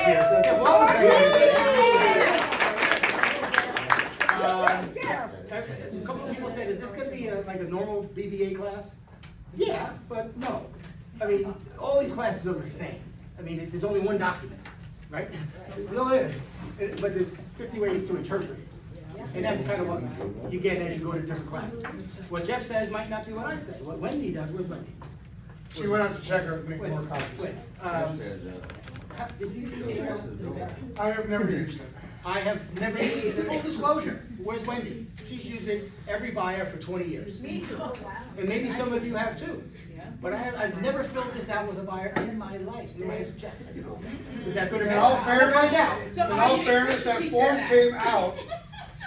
here. So get Wallenfang. A couple of people said, is this going to be like a normal BBA class? Yeah, but no. I mean, all these classes are the same. I mean, there's only one document, right? No, it is. But there's 50 ways to interpret it. And that's kind of what you get as you go to different classes. What Jeff says might not be what I say. What Wendy does, where's Wendy? She went out to check her to make more copies. Wait, did you use it? I have never used it. I have never used it. Full disclosure, where's Wendy? She's used it every buyer for 20 years. Me too. And maybe some of you have too. But I've never filled this out with a buyer in my life. Jeff. Is that good or In bad? all We'll find out. that form came out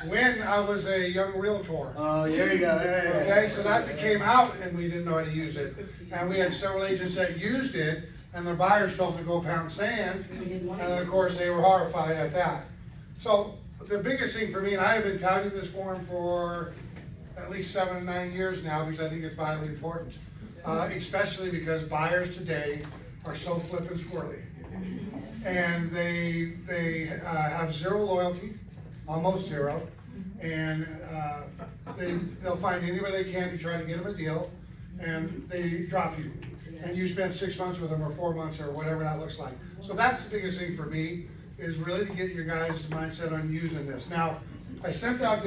when I was a young realtor. Oh, there you go. Okay, so that came out and we didn't know how to use it. And we had several agents that used it and their buyers told them to go pound sand. And then of course they were horrified at that. So the biggest thing for me, and I have been touting this form for at least 7 or 9 years now because I think it's vitally important. Especially because buyers today are so flippin' squirrely. And they have zero loyalty, almost zero. And they'll find anybody they can to try to get them a deal, and they drop you. And you spend 6 months with them or 4 months or whatever that looks like. So that's the biggest thing for me, is really to get your guys' mindset on using this. Now, I sent out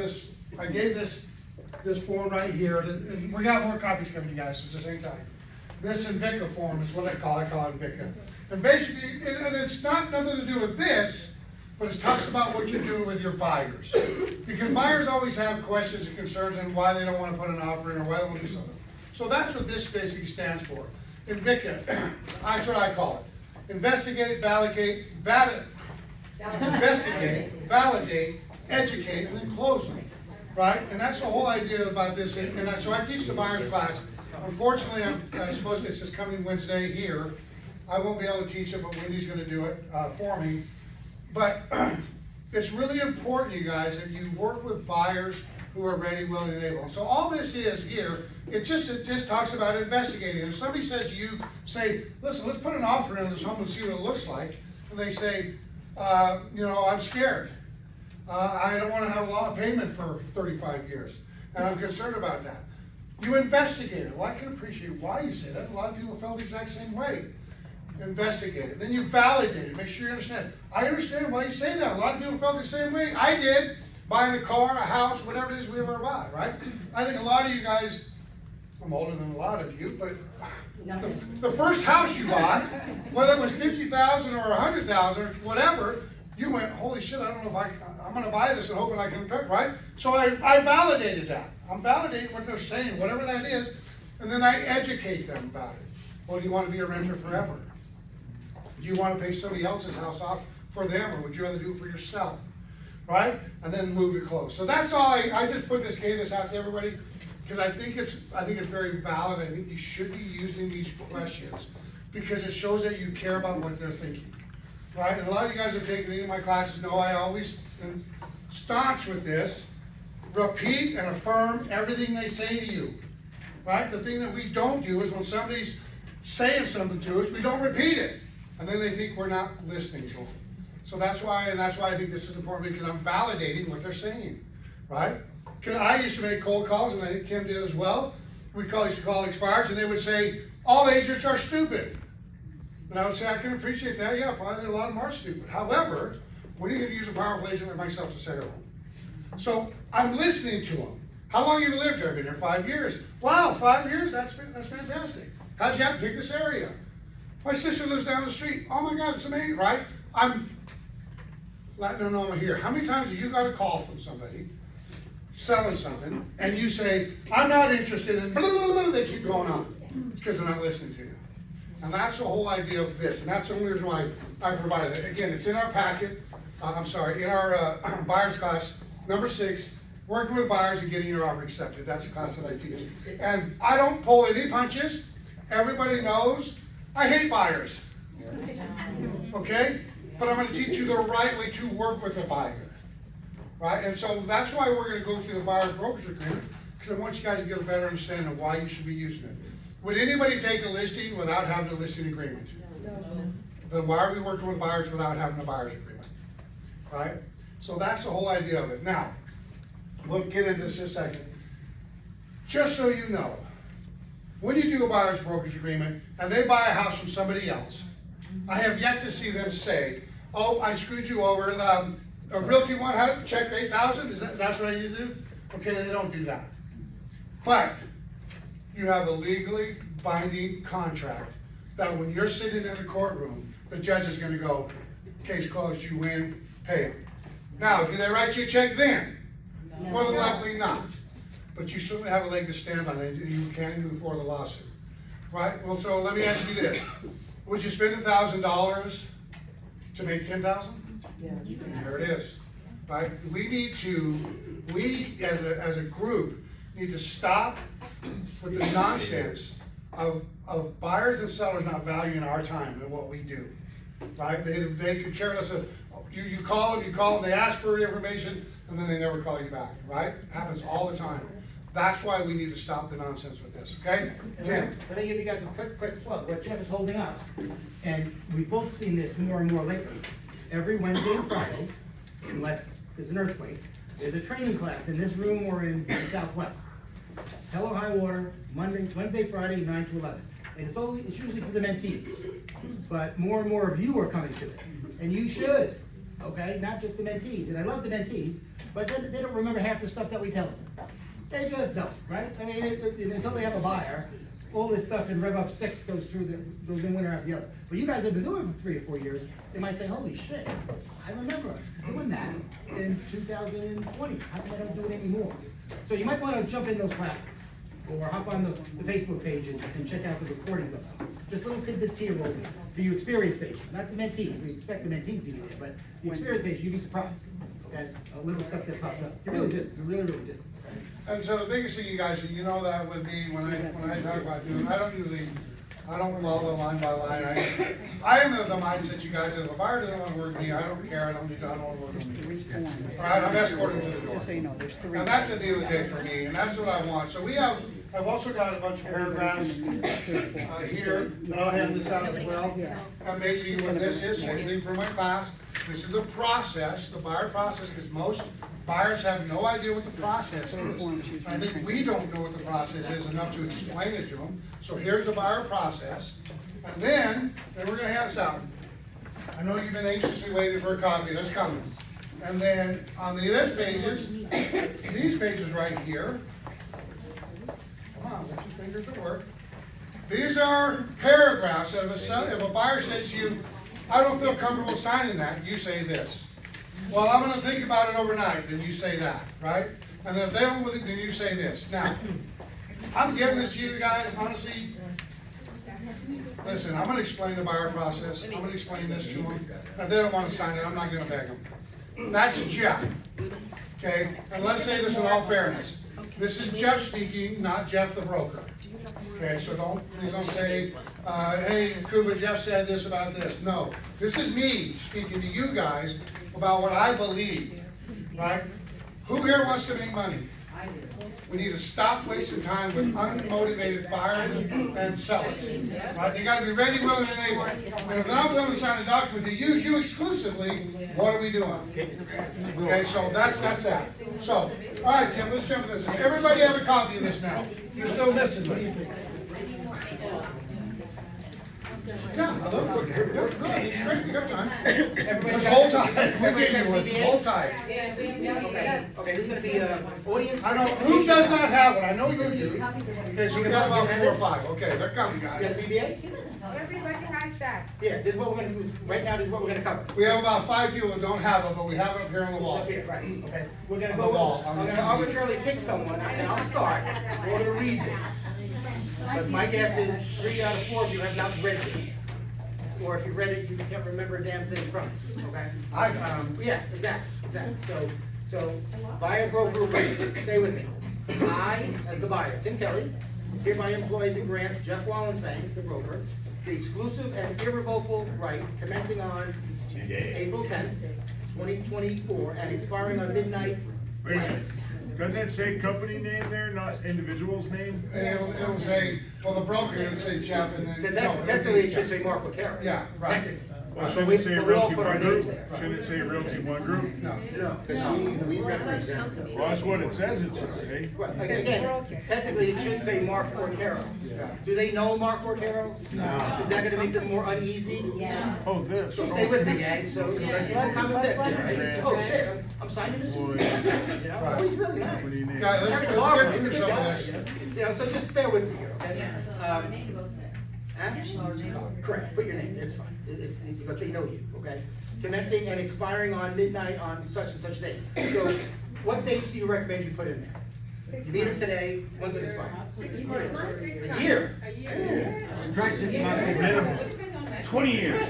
I gave this form right here, and we got more copies coming to you guys, so just hang tight. This Invicta form is what I call it Invicta. And basically, and it's not nothing to do with this, but it talks about what you're doing with your buyers. Because buyers always have questions and concerns and why they don't want to put an offer in or why they want to do something. So that's what this basically stands for. Invicta, that's what I call it. Investigate, validate, educate, and then close them. Right? And that's the whole idea about this. And so I teach the buyer's class. Unfortunately, I suppose this is coming Wednesday here. I won't be able to teach it, but Wendy's going to do it for me. But it's really important, you guys, that you work with buyers who are ready, willing, and able. So all this is here, it just talks about investigating. If somebody says to you, say, listen, let's put an offer in this home and see what it looks like. And they say, I'm scared. I don't want to have a lot of payment for 35 years. And I'm concerned about that. You investigate it. Well, I can appreciate why you say that. A lot of people felt the exact same way. Investigate it. Then you validate it. Make sure you understand. I understand why you say that. A lot of people felt the same way. I did. Buying a car, a house, whatever it is we ever buy, right? I think a lot of you guys, I'm older than a lot of you, but the first house you bought, whether it was $50,000 or $100,000 or whatever, you went, holy shit, I don't know if I'm going to buy this and hoping I can pay, right? So I validated that. I'm validating what they're saying, whatever that is, and then I educate them about it. Well, do you want to be a renter forever? Do you want to pay somebody else's house off for them, or would you rather do it for yourself? Right? And then move it close. So that's all I just gave this out to everybody because I think it's very valid. I think you should be using these questions because it shows that you care about what they're thinking. Right? And a lot of you guys have taken any of my classes know I always am staunch with this. Repeat and affirm everything they say to you. Right? The thing that we don't do is when somebody's saying something to us, we don't repeat it. And then they think we're not listening to them. So that's why I think this is important because I'm validating what they're saying, right? Because I used to make cold calls, and I think Tim did as well. We used to call expireds, and they would say, all agents are stupid. And I would say, I can appreciate that. Yeah, probably a lot of them are stupid. However, when are you going to use a powerful agent like myself to sell your home? So I'm listening to them. How long have you lived here? I've been here 5 years. Wow, 5 years? That's fantastic. How'd you have to pick this area? My sister lives down the street. Oh my God, it's amazing, right? I'm letting them know I'm here. How many times have you got a call from somebody selling something and you say, I'm not interested in blah, blah, blah, they keep going on because they're not listening to you. And that's the whole idea of this. And that's the only reason why I provided it. Again, it's in our packet. In our buyer's class, number 6, working with buyers and getting your offer accepted. That's the class that I teach. And I don't pull any punches. Everybody knows I hate buyers. Okay? But I'm going to teach you the right way to work with a buyer. Right? And so that's why we're going to go through the buyer brokerage agreement, because I want you guys to get a better understanding of why you should be using it. Would anybody take a listing without having a listing agreement? No. then why are we working with buyers without having a buyer's agreement, right? So that's the whole idea of it. Now, we'll get into this in a second. Just so you know, when you do a buyer's brokerage agreement and they buy a house from somebody else, I have yet to see them say, oh, I screwed you over, a realty one had to check 8,000, that's what you do? Okay, they don't do that. But you have a legally binding contract that when you're sitting in the courtroom, the judge is gonna go, case closed, you win, pay them. Now, do they write you a check then? More than likely not. But you certainly have a leg to stand on, and you can before the lawsuit, right? Well, so let me ask you this. Would you spend $1,000 to make 10,000? Yes. There it is, right? We as a group need to stop with the nonsense of buyers and sellers not valuing our time and what we do, right? They could care less of, you call them, they ask for information, and then they never call you back, right? It happens all the time. That's why we need to stop the nonsense with this, okay? Tim? Let me give you guys a quick plug, what Jeff is holding up, and we've both seen this more and more lately. Every Wednesday and Friday, unless there's an earthquake, there's a training class in this room or in the Southwest. Hell or high water, Wednesday, Friday, 9 to 11. And it's usually for the mentees, but more and more of you are coming to it, and you should, okay? Not just the mentees, and I love the mentees, but they don't remember half the stuff that we tell them. They just don't, right? I mean, until they have a buyer, all this stuff in Rev Up 6 goes one winter after the other. But you guys have been doing it for 3 or 4 years, they might say, holy shit, I remember doing that in 2020. How come I don't do it anymore? So you might want to jump in those classes, or hop on the Facebook page and check out the recordings of them. Just little tidbits here for you experienced agents, not the mentees. We expect the mentees to be there, but the experienced agents, you'd be surprised at little stuff that pops up. You really do, you really, really do. And so the biggest thing, you guys, you know that with me, when I talk about doing, I don't follow line by line. I am of the mindset, you guys, that if a buyer doesn't want to work with me, I don't care, I don't want to work with me. All right, I'm escorting to the door. Just so you know, there's 3. And that's at the end of the day for me, and that's what I want. So I've also got a bunch of paragraphs here, and I'll hand this out as well. And basically what this is, same thing for my class. This is the process, the buyer process, because most buyers have no idea what the process is. I think we don't know what the process is enough to explain it to them. So here's the buyer process. And then we're gonna hand this out. I know you've been anxiously waiting for a copy, that's coming. And then on these pages right here, come on, get your fingers to work. These are paragraphs that if a buyer says to you, I don't feel comfortable signing that, you say this. Well, I'm gonna think about it overnight, then you say that, right? And then if they don't, then you say this. Now, I'm giving this to you guys, honestly. Listen, I'm gonna explain the buyer process, I'm gonna explain this to them. If they don't wanna sign it, I'm not gonna beg them. That's Jeff, okay? And let's say this in all fairness. This is Jeff speaking, not Jeff the broker. Okay, so please don't say, hey, Kuba, Jeff said this about this. No, this is me speaking to you guys about what I believe, right? Who here wants to make money? We need to stop wasting time with unmotivated buyers and sellers, right? They gotta be ready, willing, and able. And if they're not willing to sign a document to use you exclusively, what are we doing? Okay, so that's that. So, all right, Tim, let's jump into this. Everybody have a copy of this now. You're still missing, what do you think? Yeah, I love it. No, it's great, you got time. Just hold tight. We'll get you one. Just hold tight. Okay, this is gonna be audience. I know, who does not have one? I know you do. Okay, so we got about 4 or 5. Okay, they're coming, You got guys. a BBA? Everybody has that. Yeah, this is what we're gonna do, right now, this is what we're gonna cover. We have about 5 people that don't have it, but we have it up here on the It's wall. up here, right, okay. We're gonna On the go, wall, on I'm the gonna TV. arbitrarily pick someone, and I'll start. We're gonna read this. But my guess is 3 out of 4 of you have not read this. Or if you read it, you can't remember a damn thing from it, okay? Yeah, exactly. So, buyer, broker, rate, stay with me. I, as the buyer, Tim Kelly, hereby employs and grants Jeff Wallenfang, the broker, the exclusive and irrevocable right commencing on April 10th, 2024, and expiring on midnight. Wait a minute. Doesn't that say company name there, not individual's name? It'll say, well, the broker, it would say Jeff, and then. Technically, it should say Mark Otero. Yeah, right. Technically. Well, But shouldn't we it say but we all Realty put our One names Group? there. Shouldn't it say Realty One Group? No. No. Because we represent them. Well, that's what it says it should say. Right, again, technically, it should say Mark Ortero. Do they know Mark Ortero? No. Is that gonna make them more uneasy? Yeah. Oh, this. So stay with me, gang, so, that's common sense here, right? Oh, shit, I'm signing this. You know, oh, he's really nice. What do you need? Guys, let's Eric get Larson, through he's a some good of guy, this. you know, so just bear with me here, okay? Huh? Correct, put your name, it's fine, it's, because they know you, okay? Commencing and expiring on midnight on such and such date. So, what dates do you recommend you put in there? You meet them today, when's it expire? A year. Try 6 months and get them 20 years.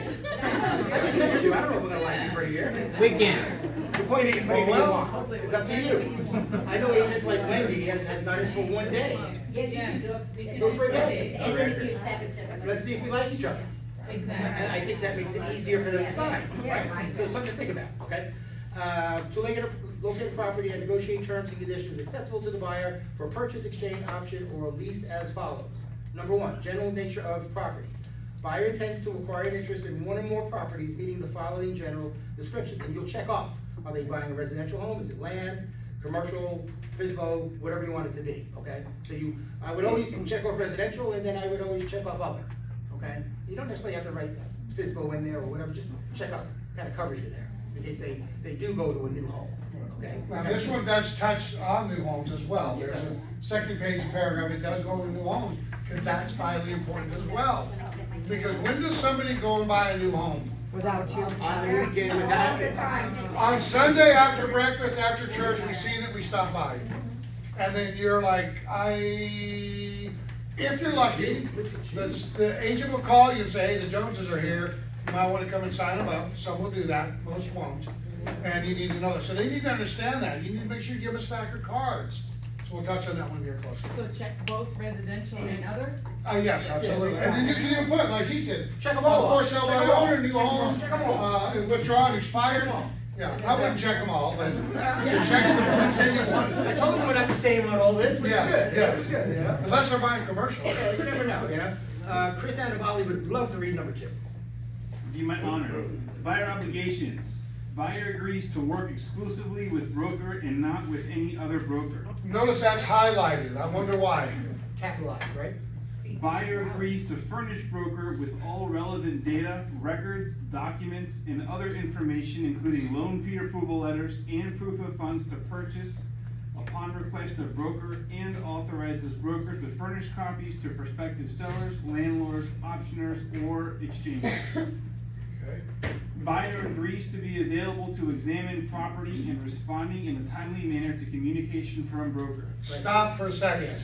I just met you, I don't know if we're gonna like you for a year. We can. The point is, maybe you want, it's up to you. I know agents like Wendy has done it for one day. Yeah, you can do it. Go for a day. And then if you establish it. Let's see if we like each other. And I think that makes it easier for them to sign, right? So something to think about, okay? To locate property and negotiate terms and conditions acceptable to the buyer for purchase, exchange, option, or lease as follows. Number one, general nature of property. Buyer intends to acquire an interest in one or more properties meeting the following general descriptions, and you'll check off. Are they buying a residential home? Is it land, commercial, FSBO, whatever you want it to be, okay? So I would always check off residential, and then I would always check off other, okay? So you don't necessarily have to write FSBO in there or whatever, just check other, kind of covers you there, in case they do go to a new home, okay? Now, this one does touch on new homes as well. There's a second page paragraph, it does go to new homes, because that's vitally important as well. Because when does somebody go and buy a new home? Without you. On the weekend without it. On Sunday after breakfast, after church, we seen it, we stopped by. And then you're like, if you're lucky, the agent will call you and say, hey, the Joneses are here, you might wanna come and sign them up. Some will do that, most won't. And you need to know that. So they need to understand that. You need to make sure you give them a stack of cards. So we'll touch on that when we get closer. So check both residential and other? Yes, absolutely. And then you can even put, like he said, Check 'em all off. for sale Check by 'em all. owner, new home, Check 'em all. and withdrawn, expired. Check 'em all. Yeah, I wouldn't check them all, but check them, let's say you want. I told you we're not the same on all this, which is Yes, good. yes. It's good, you know? Unless they're buying commercial. Yeah, you never know, you know? Chris Annavali would love to read number 2. Be my honor. Buyer obligations. Buyer agrees to work exclusively with broker and not with any other broker. Notice that's highlighted, I wonder why. Capitalized, right? Buyer agrees to furnish broker with all relevant data, records, documents, and other information, including loan pre-approval letters and proof of funds to purchase upon request of broker, and authorizes broker to furnish copies to prospective sellers, landlords, optioners, or exchangers. Okay. Buyer agrees to be available to examine property and responding in a timely manner to communication from broker. Stop for a second.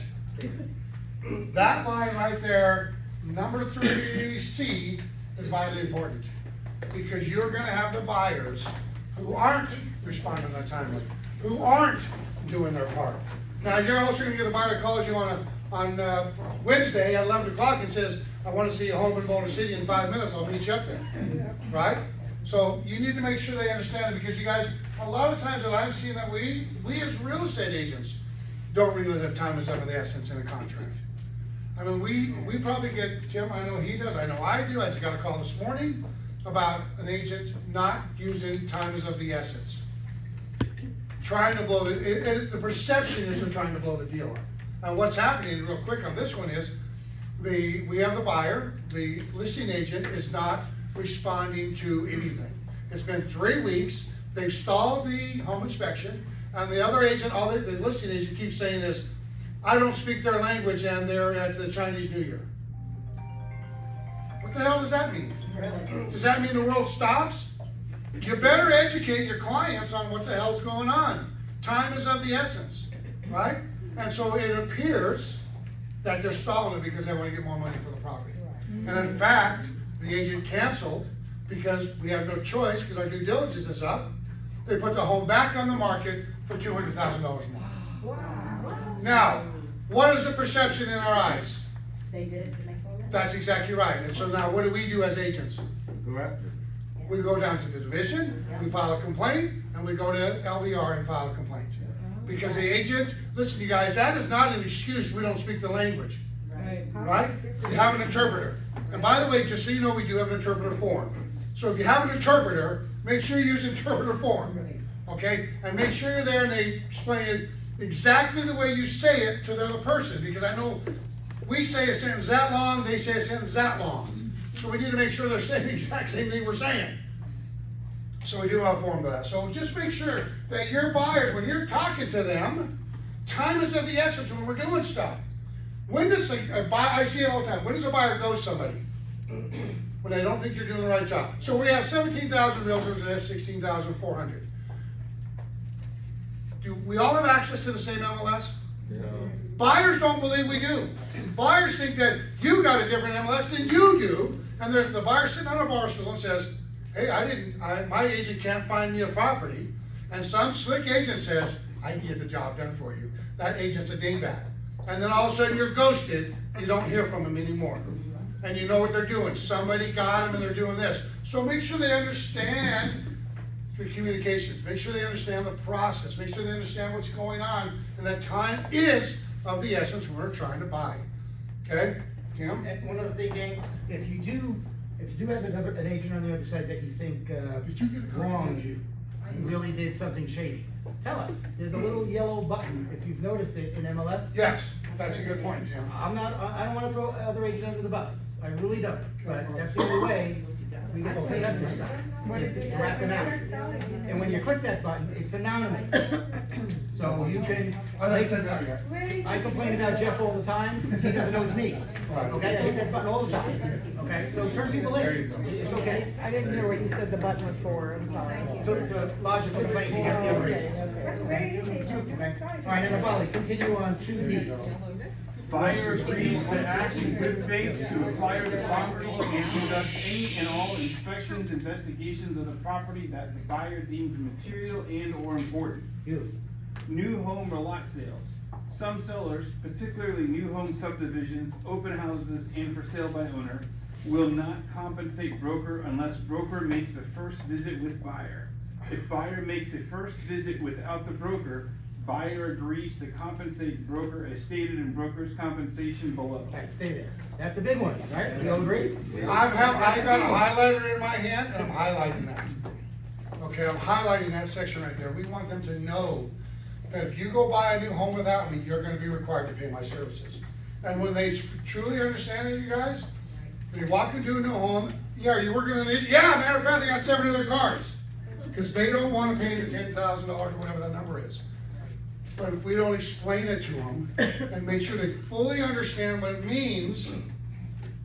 That line right there, number 3C, is vitally important. Because you're gonna have the buyers who aren't responding on time, who aren't doing their part. Now, you're also gonna get a buyer that calls you on Wednesday at 11 o'clock and says, I wanna see a home in Boulder City in 5 minutes, I'll meet you up there, right? So you need to make sure they understand it, because you guys, a lot of times that I've seen that we as real estate agents don't realize that time is of the essence in a contract. I mean, we probably get, Tim, I know he does, I know I do, I just got a call this morning about an agent not using time is of the essence. Trying to blow the perception is they're trying to blow the deal up. And what's happening real quick on this one is, we have the buyer, the listing agent is not responding to anything. It's been 3 weeks, they've stalled the home inspection, and the other agent, the listing agent keeps saying is, I don't speak their language and they're at the Chinese New Year. What the hell does that mean? Does that mean the world stops? You better educate your clients on what the hell's going on. Time is of the essence, right? And so it appears that they're stalling it because they want to get more money for the property. And in fact, the agent canceled because we have no choice, because our due diligence is up. They put the home back on the market for $200,000 more. Now, what is the perception in our eyes? They did it to make more money. That's exactly right. And so now what do we do as agents? Go after it. We go down to the division, we file a complaint, and we go to LVR and file a complaint. Because the agent, listen you guys, that is not an excuse we don't speak the language, Right. right? We have an interpreter. And by the way, just so you know, we do have an interpreter form. So if you have an interpreter, make sure you use interpreter form, okay? And make sure you're there and they explain it exactly the way you say it to the other person, because I know we say a sentence that long, they say a sentence that long. So we need to make sure they're saying the exact same thing we're saying. So we do have a form for that. So just make sure that your buyers, when you're talking to them, time is of the essence when we're doing stuff. When does a buyer, I see it all the time, when does a buyer ghost somebody? When they don't think you're doing the right job. So we have 17,000 realtors and that's 16,400. Do we all have access to the same MLS? Buyers don't believe we do. Buyers think that you got a different MLS than you do, and there's the buyer sitting on a bar stool and says, hey, my agent can't find me a property, and some slick agent says, I can get the job done for you. That agent's a dingbat. And then all of a sudden you're ghosted, you don't hear from them anymore. And you know what they're doing. Somebody got them and they're doing this. So make sure they understand through communications. Make sure they understand the process. Make sure they understand what's going on. And that time is of the essence when we're trying to buy. Okay? Tim? And one other thing, gang, if you do have an agent on the other side that you think Did you get a copy? wronged you, really did something shady, tell us. There's a little yellow button, if you've noticed it in MLS. Yes, that's a good point, Tim. I don't wanna throw other agent under the bus, I really don't, but that's the only way we get to clean up this stuff, is to rat them out. And when you click that button, it's anonymous. So you can, I don't send that yet. Where is I it? complain about Jeff all the time, he doesn't know it's me. Right. Okay, I hit that button all the time, okay, so turn people There you in, go. it's okay. I didn't hear what you said the button was for, I'm sorry. To lodge a complaint against the other agents. Where is it? Okay. All right, and Nabali, continue on 2D. Buyer agrees to act in good faith to acquire the property and conduct any and all inspections, investigations of the property that the buyer deems material and or important. Beautiful. New home or lot sales. Some sellers, particularly new home subdivisions, open houses, and for sale by owner, will not compensate broker unless broker makes the first visit with buyer. If buyer makes a first visit without the broker, buyer agrees to compensate broker as stated in broker's compensation below. Okay, stay there. That's a big one, right? We all agree? I got a highlighter in my hand and I'm highlighting that. Okay, I'm highlighting that section right there. We want them to know that if you go buy a new home without me, you're gonna be required to pay my services. And when they truly understand it, you guys, they walk into a new home, yeah, are you working on these? Yeah, matter of fact, they got 7 other cars. Because they don't wanna pay the $10,000 or whatever that number is. But if we don't explain it to them and make sure they fully understand what it means,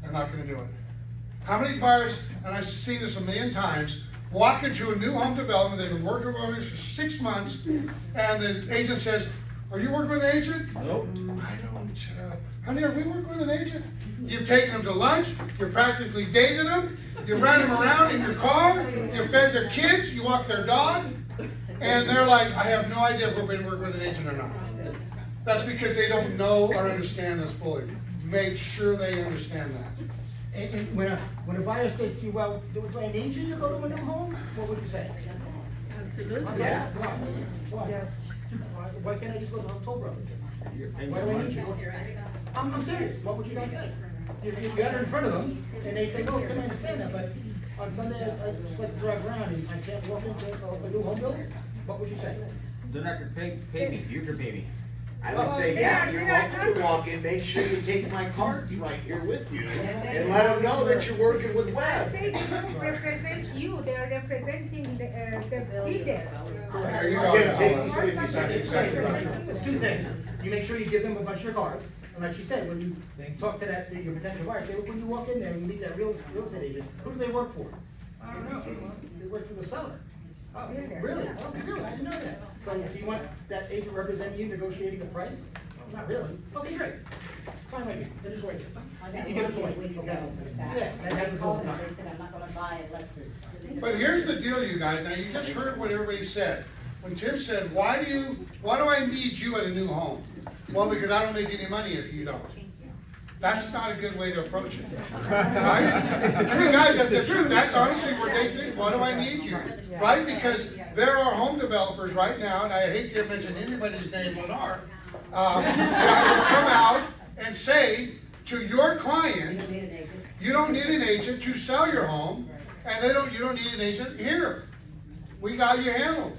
they're not gonna do it. How many buyers, and I've seen this a million times, walk into a new home development, they've been working with owners for 6 months, and the agent says, are you working with an agent? Nope. I don't, honey, are we working with an agent? You've taken them to lunch, you're practically dated them, you ran them around in your car, you fed their kids, you walked their dog, and they're like, I have no idea if we're going to work with an agent or not. That's because they don't know or understand this fully. Make sure they understand that. And when a buyer says to you, well, do I need you to go to a new home? What would you say? Absolutely. Yes. Why can't I just go to Toll Brothers? Why do I need you? I'm serious. What would you guys say? You got her in front of them, and they say, no, Tim, I understand that, but on Sunday, I just like to drive around, and I can't walk into a new home builder? What would you say? They're not gonna pay me, you can pay me. I would Oh, say, yeah, yeah, you're yeah, welcome to walk in, make sure you take my cards right here with you, and let them know that you're working with I Web. say they don't represent you, they are representing the bidder. There you Tim, go. take these with you. That's exactly right. There's 2 things. You make sure you give them a bunch of your cards, and like you said, when you talk to your potential buyer, say, look, when you walk in there and you meet that real estate agent, who do they work for? I don't know. They work for the seller. Oh, really? Oh, really? I didn't know that. So do you want that agent representing you negotiating the price? Not really. Okay, great. Fine with me. Then just wait. You get a point. Okay. Yeah, that happens all the time. They said, I'm not gonna buy it unless it. But here's the deal, you guys. Now, you just heard what everybody said. When Tim said, why do I need you at a new home? Well, because I don't make any money if you don't. That's not a good way to approach it. Right? If the guys have the truth, that's honestly what they think, why do I need you? Right? Because there are home developers right now, and I hate to mention anybody's name, Lennar, that will come out and say to your client, you don't need an agent to sell your home, and you don't need an agent here. We got you handled.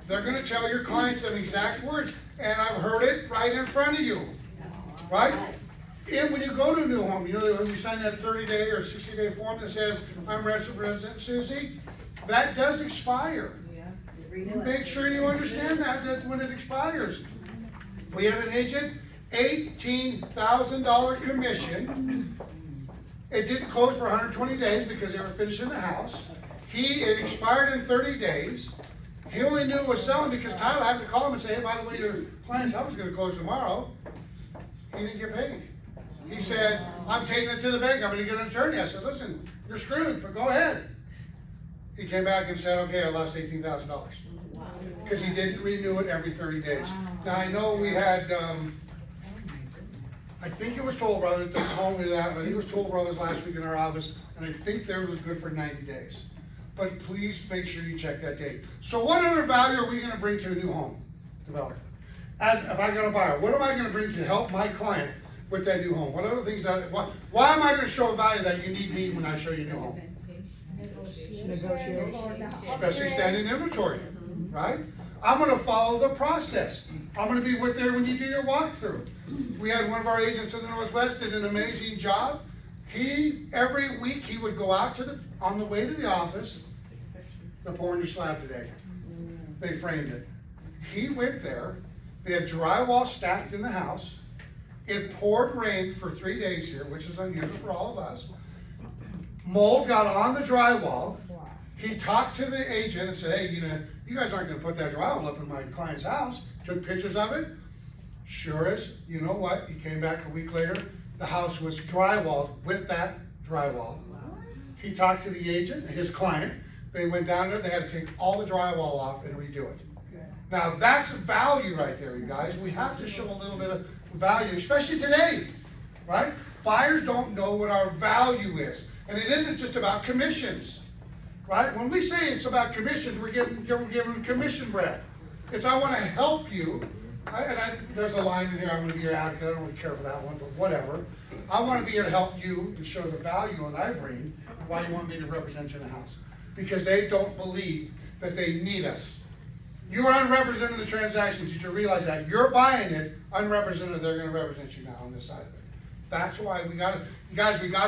They're gonna tell your client some exact words, and I've heard it right in front of you, right? And when you go to a new home, you know, when you sign that 30-day or 60-day form that says, I'm resident Susie, that does expire. Make sure you understand that when it expires. We had an agent, $18,000 commission. It didn't close for 120 days because they were finishing the house. It expired in 30 days. He only knew it was selling because Tyler happened to call him and say, hey, by the way, your client's house is gonna close tomorrow. He didn't get paid. He said, I'm taking it to the bank, I'm gonna get an attorney. I said, listen, you're screwed, but go ahead. He came back and said, okay, I lost $18,000. Because he didn't renew it every 30 days. Now, I know we had, I think it was Toll Brothers that told me that, I think it was Toll Brothers last week in our office, and I think theirs was good for 90 days. But please make sure you check that date. So what other value are we gonna bring to a new home developer? If I got a buyer, what am I gonna bring to help my client with that new home? What other things why am I gonna show a value that you need me when I show you a new home? Especially standing inventory, right? I'm gonna follow the process. I'm gonna be with there when you do your walkthrough. We had one of our agents in the Northwest did an amazing job. Every week he would go out on the way to the office. They're pouring your slab today. They framed it. He went there. They had drywall stacked in the house. It poured rain for 3 days here, which is unusual for all of us. Mold got on the drywall. He talked to the agent and said, hey, you guys aren't gonna put that drywall up in my client's house. Took pictures of it. Sure is, you know what? He came back a week later. The house was drywalled with that drywall. He talked to the agent, his client. They went down there, they had to take all the drywall off and redo it. Now that's value right there, you guys. We have to show a little bit of value, especially today, right? Buyers don't know what our value is. And it isn't just about commissions, right? When we say it's about commissions, we're giving them commission bread. It's I wanna help you. There's a line in here, I'm gonna be your advocate, I don't really care for that one, but whatever. I wanna be here to help you and show the value that I bring, why you want me to represent you in the house. Because they don't believe that they need us. You are unrepresented in the transaction, did you realize that? You're buying it, unrepresented, they're gonna represent you now on this side of it. That's why we gotta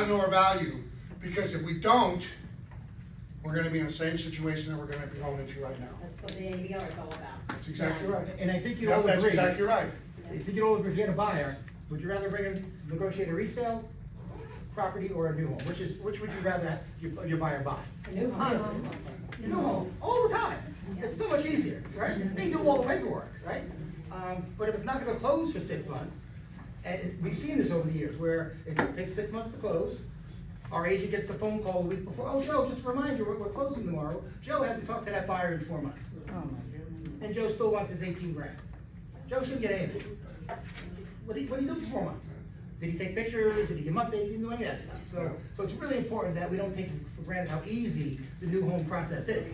know our value, because if we don't, we're gonna be in the same situation that we're gonna be going into right now. That's what the ADR is all about. That's exactly right. And I think you all agree. That's exactly right. I think you all agree, if you had a buyer, would you rather negotiate a resale property or a new home? Which would you rather have your buyer buy? A new home. Honestly. New home, all the time. It's so much easier, right? They do all the paperwork, right? But if it's not gonna close for 6 months, and we've seen this over the years, where it takes 6 months to close, our agent gets the phone call the week before, oh, Joe, just to remind you, we're closing tomorrow. Joe hasn't talked to that buyer in 4 months. And Joe still wants his 18 grand. Joe shouldn't get anything. What do you do for 4 months? Did he take pictures? Did he give updates? He didn't do any of that stuff. So it's really important that we don't take for granted how easy the new home process is.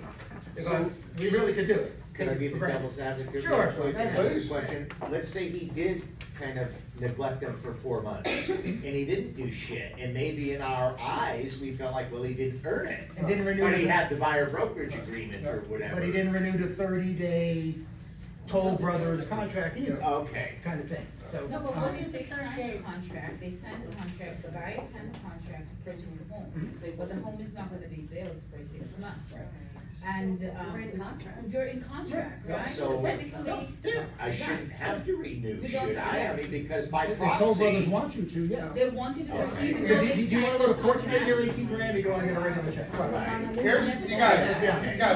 Because we really could do it. Can I be the devil's advocate? Sure. So I can ask you a question. Let's say he did kind of neglect them for 4 months, and he didn't do shit, and maybe in our eyes, we felt like, well, he didn't earn it. And didn't renew But he the- had the buyer brokerage agreement or whatever. But he didn't renew the 30-day Toll Brothers contract either. Okay. Kind of thing. So, No, but what is they signed the contract, they signed the contract, the buyer signed the contract to purchase the home. But the home is not gonna be built for 6 months. And, We're in contract. You're in contract, right? So- So technically. I shouldn't have to renew, You don't should I? I have mean, because by if the Toll Brothers proxy. want you to, yeah. They wanted to, Okay. even Do though they you wanna go to signed court to the get your contract. 18 grand, or you wanna get a regular check? Right. Here's, you guys,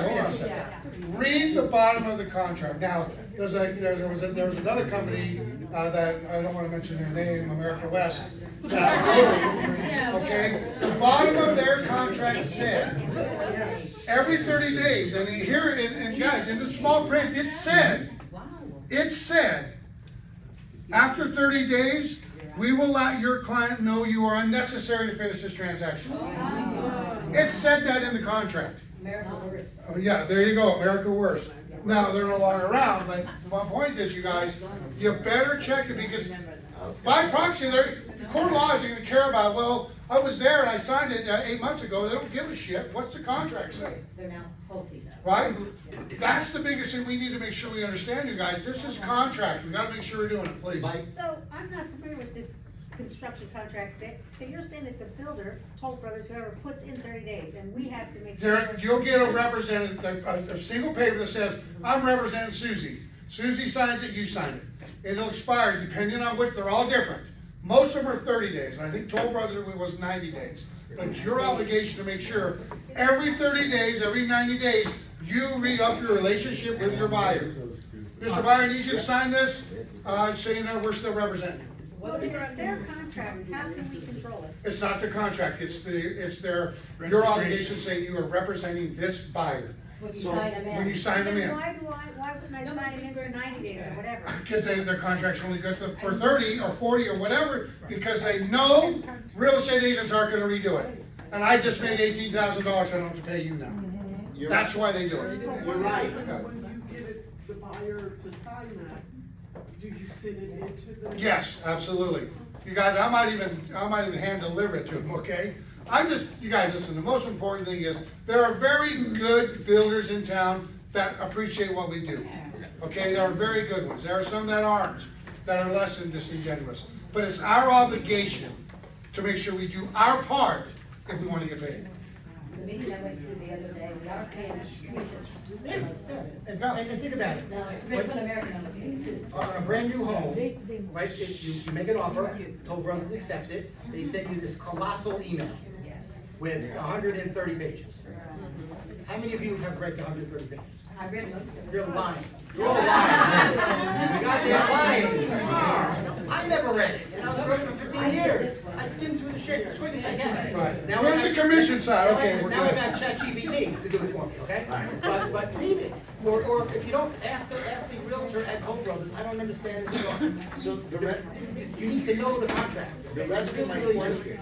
hold on a second. Read the bottom of the contract. Now, there was another company, that, I don't wanna mention their name, America West. Okay, the bottom of their contract said, every 30 days, and here, and guys, in the small print, it said, after 30 days, we will let your client know you are unnecessary to finish this transaction. It said that in the contract. America worst. Oh, yeah, there you go, America Worst. Now, they're no longer around, but my point is, you guys, you better check it, because by proxy, the court law isn't gonna care about, well, I was there and I signed it 8 months ago, they don't give a shit, what's the contract say? They're now halting though. Right? That's the biggest thing we need to make sure we understand, you guys, this is contract, we gotta make sure we're doing it, please. So I'm not familiar with this construction contract. So you're saying that the builder, Toll Brothers, whoever, puts in 30 days and we have to make sure. You'll get a representative, a single paper that says, I'm representing Susie. Susie signs it, you sign it. It'll expire depending on what, they're all different. Most of them are 30 days, and I think Toll Brothers was 90 days. But it's your obligation to make sure, every 30 days, every 90 days, you re-up your relationship with your buyer. Mr. Buyer, I need you to sign this, saying that we're still representing you. Well, if it's their contract, how can we control it? It's not the contract, it's your obligation saying you are representing this buyer. When you So, sign them in. When you sign them in. Why wouldn't I sign it in for 90 days or whatever? Because their contract's only good for 30 or 40 or whatever, because they know real estate agents aren't gonna redo it. And I just made $18,000, I don't have to pay you now. That's why they do it. You're right. When you get it, the buyer to sign that, do you send it into the? Yes, absolutely. You guys, I might even hand deliver it to them, okay? You guys, listen, the most important thing is, there are very good builders in town that appreciate what we do. Okay, there are very good ones. There are some that aren't, that are less than disingenuous. But it's our obligation to make sure we do our part if we want to get paid. The meeting I went to the other day, we are paying commissions. And think about it. Richmond American on the piece too. On a brand new home, right, you make an offer, Toll Brothers accepts it, they send you this colossal email Yes. with 130 pages. How many of you have read the 130 pages? I read most of it. You're lying. You're all lying. You goddamn lying. You are. I never read it, and I was a broker for 15 years. I skimmed through the shit as quick as I can. Right. Now Where's I the got- commission side? Okay, we're Now I good. got ChatGPT to do it for me, okay? But read it, or if you don't, ask the realtor at Toll Brothers, I don't understand this at all. So You need to know the contract. the rest of my Really do. question,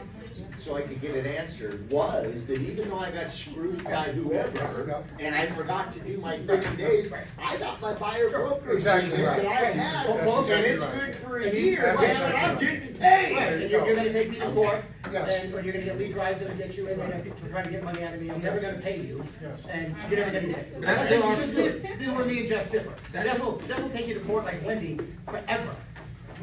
so I could get it answered, was that even though I got screwed by whoever, and I forgot to do my 30 days, I got my buyer broker Exactly agreement right. that I had, That's and exactly it's right. good for a And you- year, that's man, and I'm exactly getting Right, paid. and you're gonna take me to court, Yes. and, or you're gonna get lead drives and get you in there to try to get money out of me, I'm never gonna pay you. Yes. And you're never gonna get it. That's what you should do. This is where me and Jeff differ. Jeff will take you to court like Wendy forever.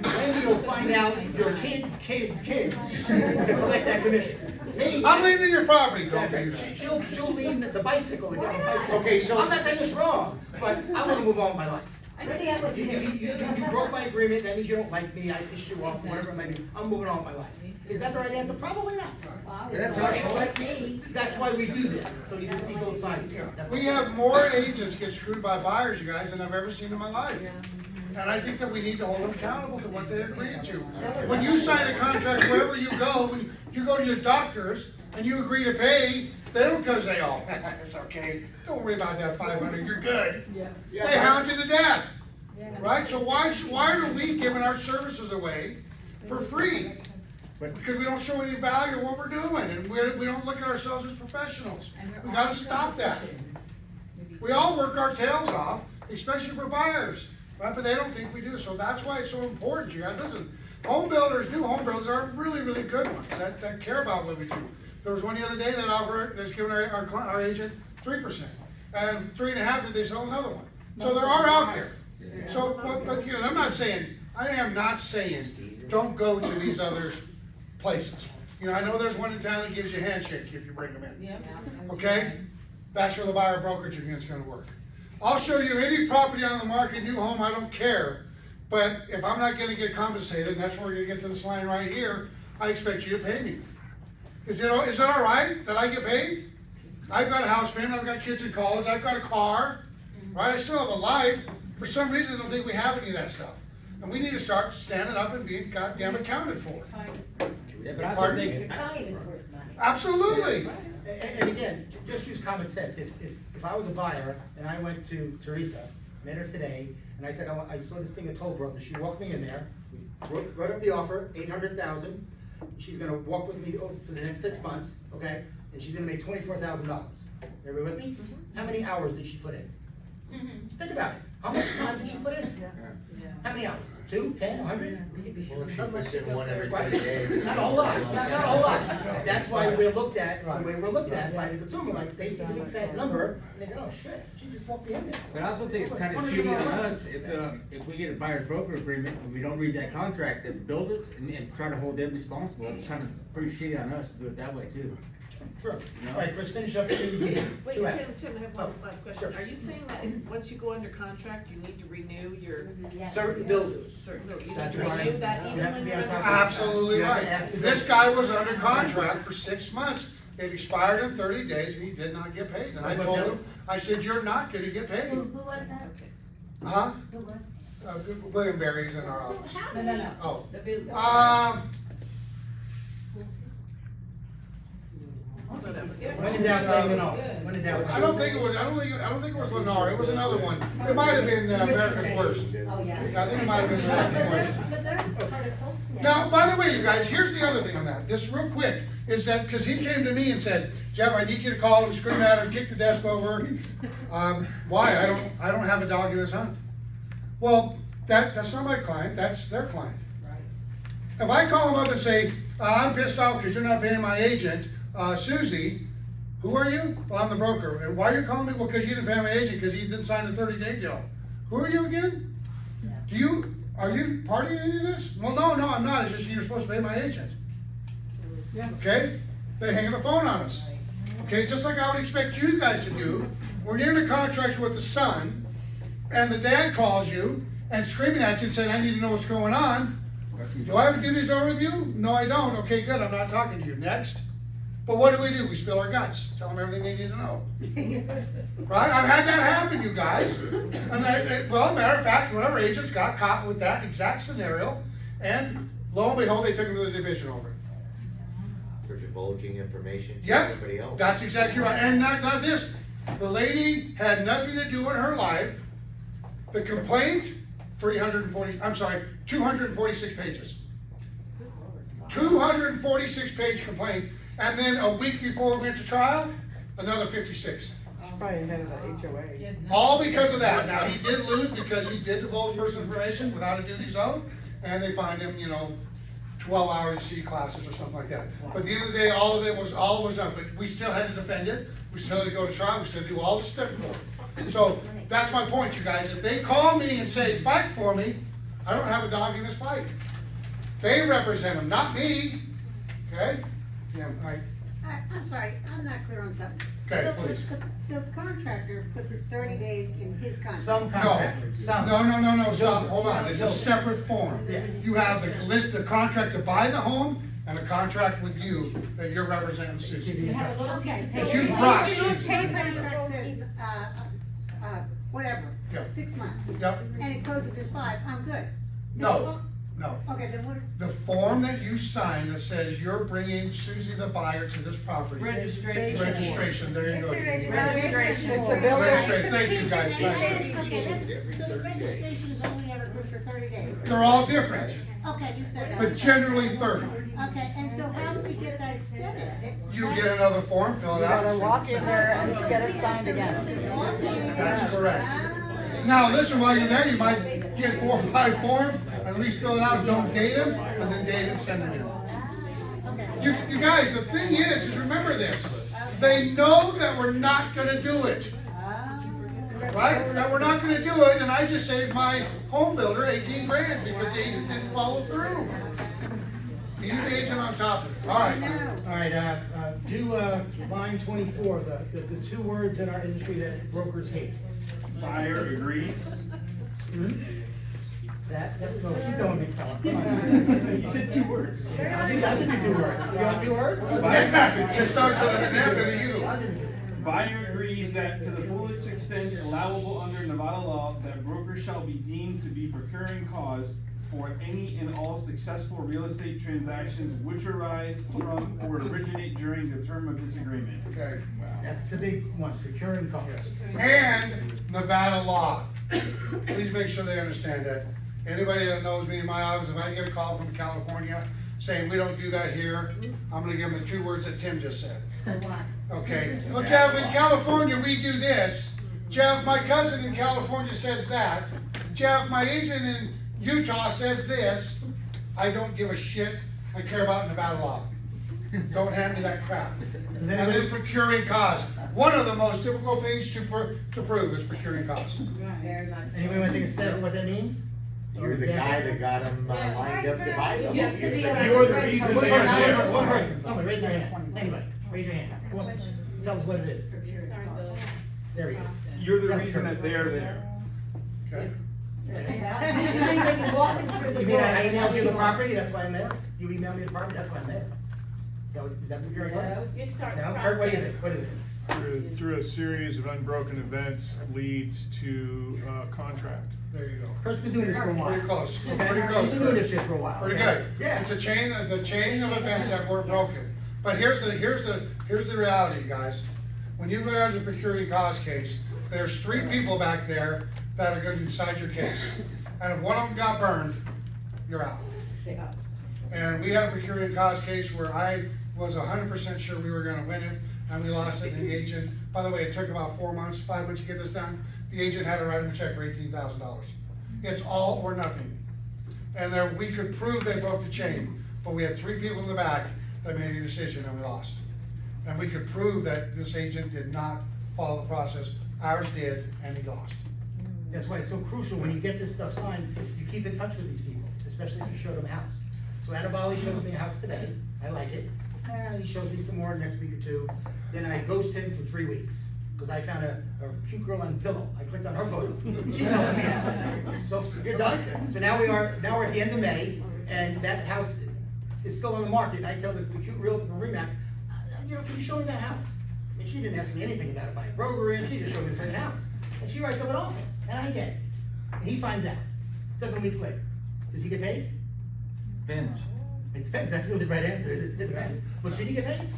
Wendy will find out your kids' kids' kids to collect that commission. Me, I'm leaving your property, don't that's do right. that. She'll leave the bicycle if you have a bicycle. Okay, so- I'm not saying it's wrong, but I wanna move on with my life. I think I would. You broke my agreement, that means you don't like me, I pissed you off, whatever it might be, I'm moving on with my life. Is that the right answer? Probably not. Like me. That's why we do this, so you can see both sides. That's We all. have more agents get screwed by buyers, you guys, than I've ever seen in my life. And I think that we need to hold them accountable to what they agreed to. When you sign a contract, wherever you go, when you go to your doctors and you agree to pay, they don't go say, oh, it's okay, don't worry about that 500, you're good. They hound you to death, right? So why are we giving our services away for free? Because we don't show any value in what we're doing, and we don't look at ourselves as professionals. We gotta stop that. We all work our tails off, especially for buyers, right? But they don't think we do, so that's why it's so important, you guys. Listen, home builders, new home builders are really, really good ones that care about what we do. There was one the other day that's giving our agent 3%, and 3.5% they sell another one. So there are out there. So, but you know, I am not saying, don't go to these other places. You know, I know there's one in town that gives you a handshake if you bring them in. Okay? That's where the buyer brokerage agreement's gonna work. I'll show you any property on the market, new home, I don't care. But if I'm not gonna get compensated, and that's where we're gonna get to this line right here, I expect you to pay me. Is it all right that I get paid? I've got a house payment, I've got kids in college, I've got a car, right? I still have a life. For some reason, I don't think we have any of that stuff. And we need to start standing up and being goddamn accounted for. Pardon? Your time is worth money. Absolutely. And again, just use common sense. If I was a buyer and I went to Teresa, met her today, and I said, I saw this thing at Toll Brothers, she walked me in there, wrote up the offer, 800,000. She's gonna walk with me for the next 6 months, okay? And she's gonna make $24,000. Everybody with me? How many hours did she put in? Think about it, how much time did she put in? How many hours? 2, 10, 100? Well, if she puts in one every 30 days. Not a whole lot, not a whole lot. That's why we're looked at, the way we're looked at by the consumer, like, they see the big fat number, and they say, oh shit, she just walked me in there. But I also think it's kind of shitty on us if we get a buyer's broker agreement and we don't read that contract and build it and try to hold them responsible. It's kind of pretty shitty on us to do it that way too. Sure. All right, let's finish up 2D. Wait, 2F. Tim, I have one last question. Are you saying that once you go under contract, you need to renew your Certain builders. certain, no, you need That's to why renew that you even have to when be you're on under? top of it. Absolutely You have to right. ask the This builder. guy was under contract for 6 months. It expired in 30 days and he did not get paid. And I What told him, bills? I said, you're not gonna get paid. Who was that? Huh? Who was? William Barry's in our office. No. Oh. The builder. When in doubt, let me know. When in doubt. I don't think it was Lennar. It was another one. It might have been America's Worst. Oh, yeah. I think it might have been America's Worst. But they're part of culture. Now, by the way, you guys, here's the other thing on that, just real quick, is that, because he came to me and said, Jeff, I need you to call him, scream at him, kick the desk over. Why? I don't have a dog in this hunt. Well, that's not my client, that's their client. If I call him up and say, I'm pissed off because you're not paying my agent, Susie, who are you? Well, I'm the broker. And why are you calling me? Well, because you didn't pay my agent because he didn't sign the 30-day deal. Who are you again? Are you part of any of this? Well, no, I'm not. It's just you're supposed to pay my agent. Okay? They hang the phone on us. Okay, just like I would expect you guys to do. When you're in a contract with the son, and the dad calls you and screaming at you and saying, I need to know what's going on. Do I have a duties over with you? No, I don't. Okay, good. I'm not talking to you. Next. But what do? We spill our guts. Tell them everything they need to know. Right? I've had that happen, you guys. And well, matter of fact, one of our agents got caught with that exact scenario, and lo and behold, they took him to the division over it. For divulging information to Yep, everybody else. that's exactly right. And not this. The lady had nothing to do in her life. The complaint, 246 pages. 246 page complaint. And then a week before we went to trial, another 56. Probably ahead of the HOA. All because of that. Now, he did lose because he did divulge personal information without a duties owed, and they fined him, 12 hours of C classes or something like that. But at the end of the day, all was done, but we still had to defend it, we still had to go to trial, we still had to do all the stuff for it. So, that's my point, you guys. If they call me and say, fight for me, I don't have a dog in this fight. They represent them, not me, okay? Yeah, all right. I'm sorry, I'm not clear on something. Okay, So please. The contractor puts it 30 days in his contract. Some contractors, some. No, stop, hold on, it's a separate form. Yeah. You have the contract to buy the home, and a contract with you, that you're representing Susie. You have a little Okay, piece so of you paper. brought your Susan. contract says, whatever, Yeah. 6 months. Yep, And it closes at 5, I'm good. no. Okay, then what? The form that you sign that says you're bringing Susie the buyer to this property. Registration, there you go. It's a Judy. registration. It's a building. Registration, thank you guys. So the registration is only ever good for 30 days. They're all different, Okay, you said that. but generally 30. Okay, and so how do we get that extended? You get another form, fill it You out. gotta walk in there and get it signed again. That's correct. Now, listen, while you're there, you might get 4 or 5 forms, at least fill it out, don't date them, and then date and send them in. You guys, the thing is remember this, they know that we're not gonna do it. Right? That we're not gonna do it, and I just saved my home builder 18 grand because the agent didn't follow through. Need the agent on top of it. All right. All right, do line 24, the 2 words in our industry that brokers hate. Buyer agrees. That's, no, keep going, big fella, come on. You said 2 words. I'll give you 2 words. You want 2 words? It starts with an F and a U. I'll give you 2. Buyer agrees that to the fullest extent allowable under Nevada law, that brokers shall be deemed to be procuring cause for any and all successful real estate transactions which arise from or originate during the term of this agreement. Okay. That's the big one, procuring costs. And Nevada law. Please make sure they understand that. Anybody that knows me in my office, if I get a call from California saying we don't do that here, I'm gonna give them the 2 words that Tim just said. So what? Okay, well, Jeff, in California, we do this. Jeff, my cousin in California says that. Jeff, my agent in Utah says this. I don't give a shit. I care about Nevada law. Don't hand me that crap. And then procuring costs. One of the most difficult things to prove is procuring costs. Very much. Anybody want to take a stab at what that means? You're the guy that got him lined up to buy them. Used to be You're like- the- You're the reason One they person, are one there. person, somebody, raise your hand. Anybody, raise your hand. Who wants to tell us what it is? There he is. You're the Sounds reason good. that they're there. Okay? Yeah, usually when you walk in through the You mean door. I emailed you the property, that's why I'm there? You emailed me the property, that's why I'm there? Is that what your request? You start No, the Kurt, what do you process. think? What is it? Through a series of unbroken events leads to contract. There you go. Kurt's been doing this for a while. Pretty close. Okay? Pretty close. He's been doing this shit for a while. Pretty okay? good. Yeah. It's a chain of events that were broken. But here's the reality, guys. When you go down to the procuring cause case, there's 3 people back there that are gonna decide your case. And if one of them got burned, you're out. And we had a procuring cause case where I was 100% sure we were gonna win it, and we lost it, and the agent, by the way, it took about 4 months, 5 months to get this done. The agent had to write him a check for $18,000. It's all or nothing. And there, we could prove they broke the chain, but we had 3 people in the back that made a decision and we lost. And we could prove that this agent did not follow the process. Ours did, and he lost. That's why it's so crucial, when you get this stuff signed, you keep in touch with these people, especially if you show them a house. So Annabelle shows me a house today, I like it, and he shows me some more next week or 2, then I ghost him for 3 weeks, because I found a cute girl on Zillow, I clicked on her photo, she's helping me out. So you're done, so now we're at the end of May, and that house is still on the market, and I tell the cute realtor from Remax, you know, can you show me that house? And she didn't ask me anything about it by a brokerage, she just showed me the freaking house. And she writes up an offer, and I get it. And he finds out, 7 weeks later. Does he get paid? Depends. It depends, that's really the right answer, it depends. But should he get paid?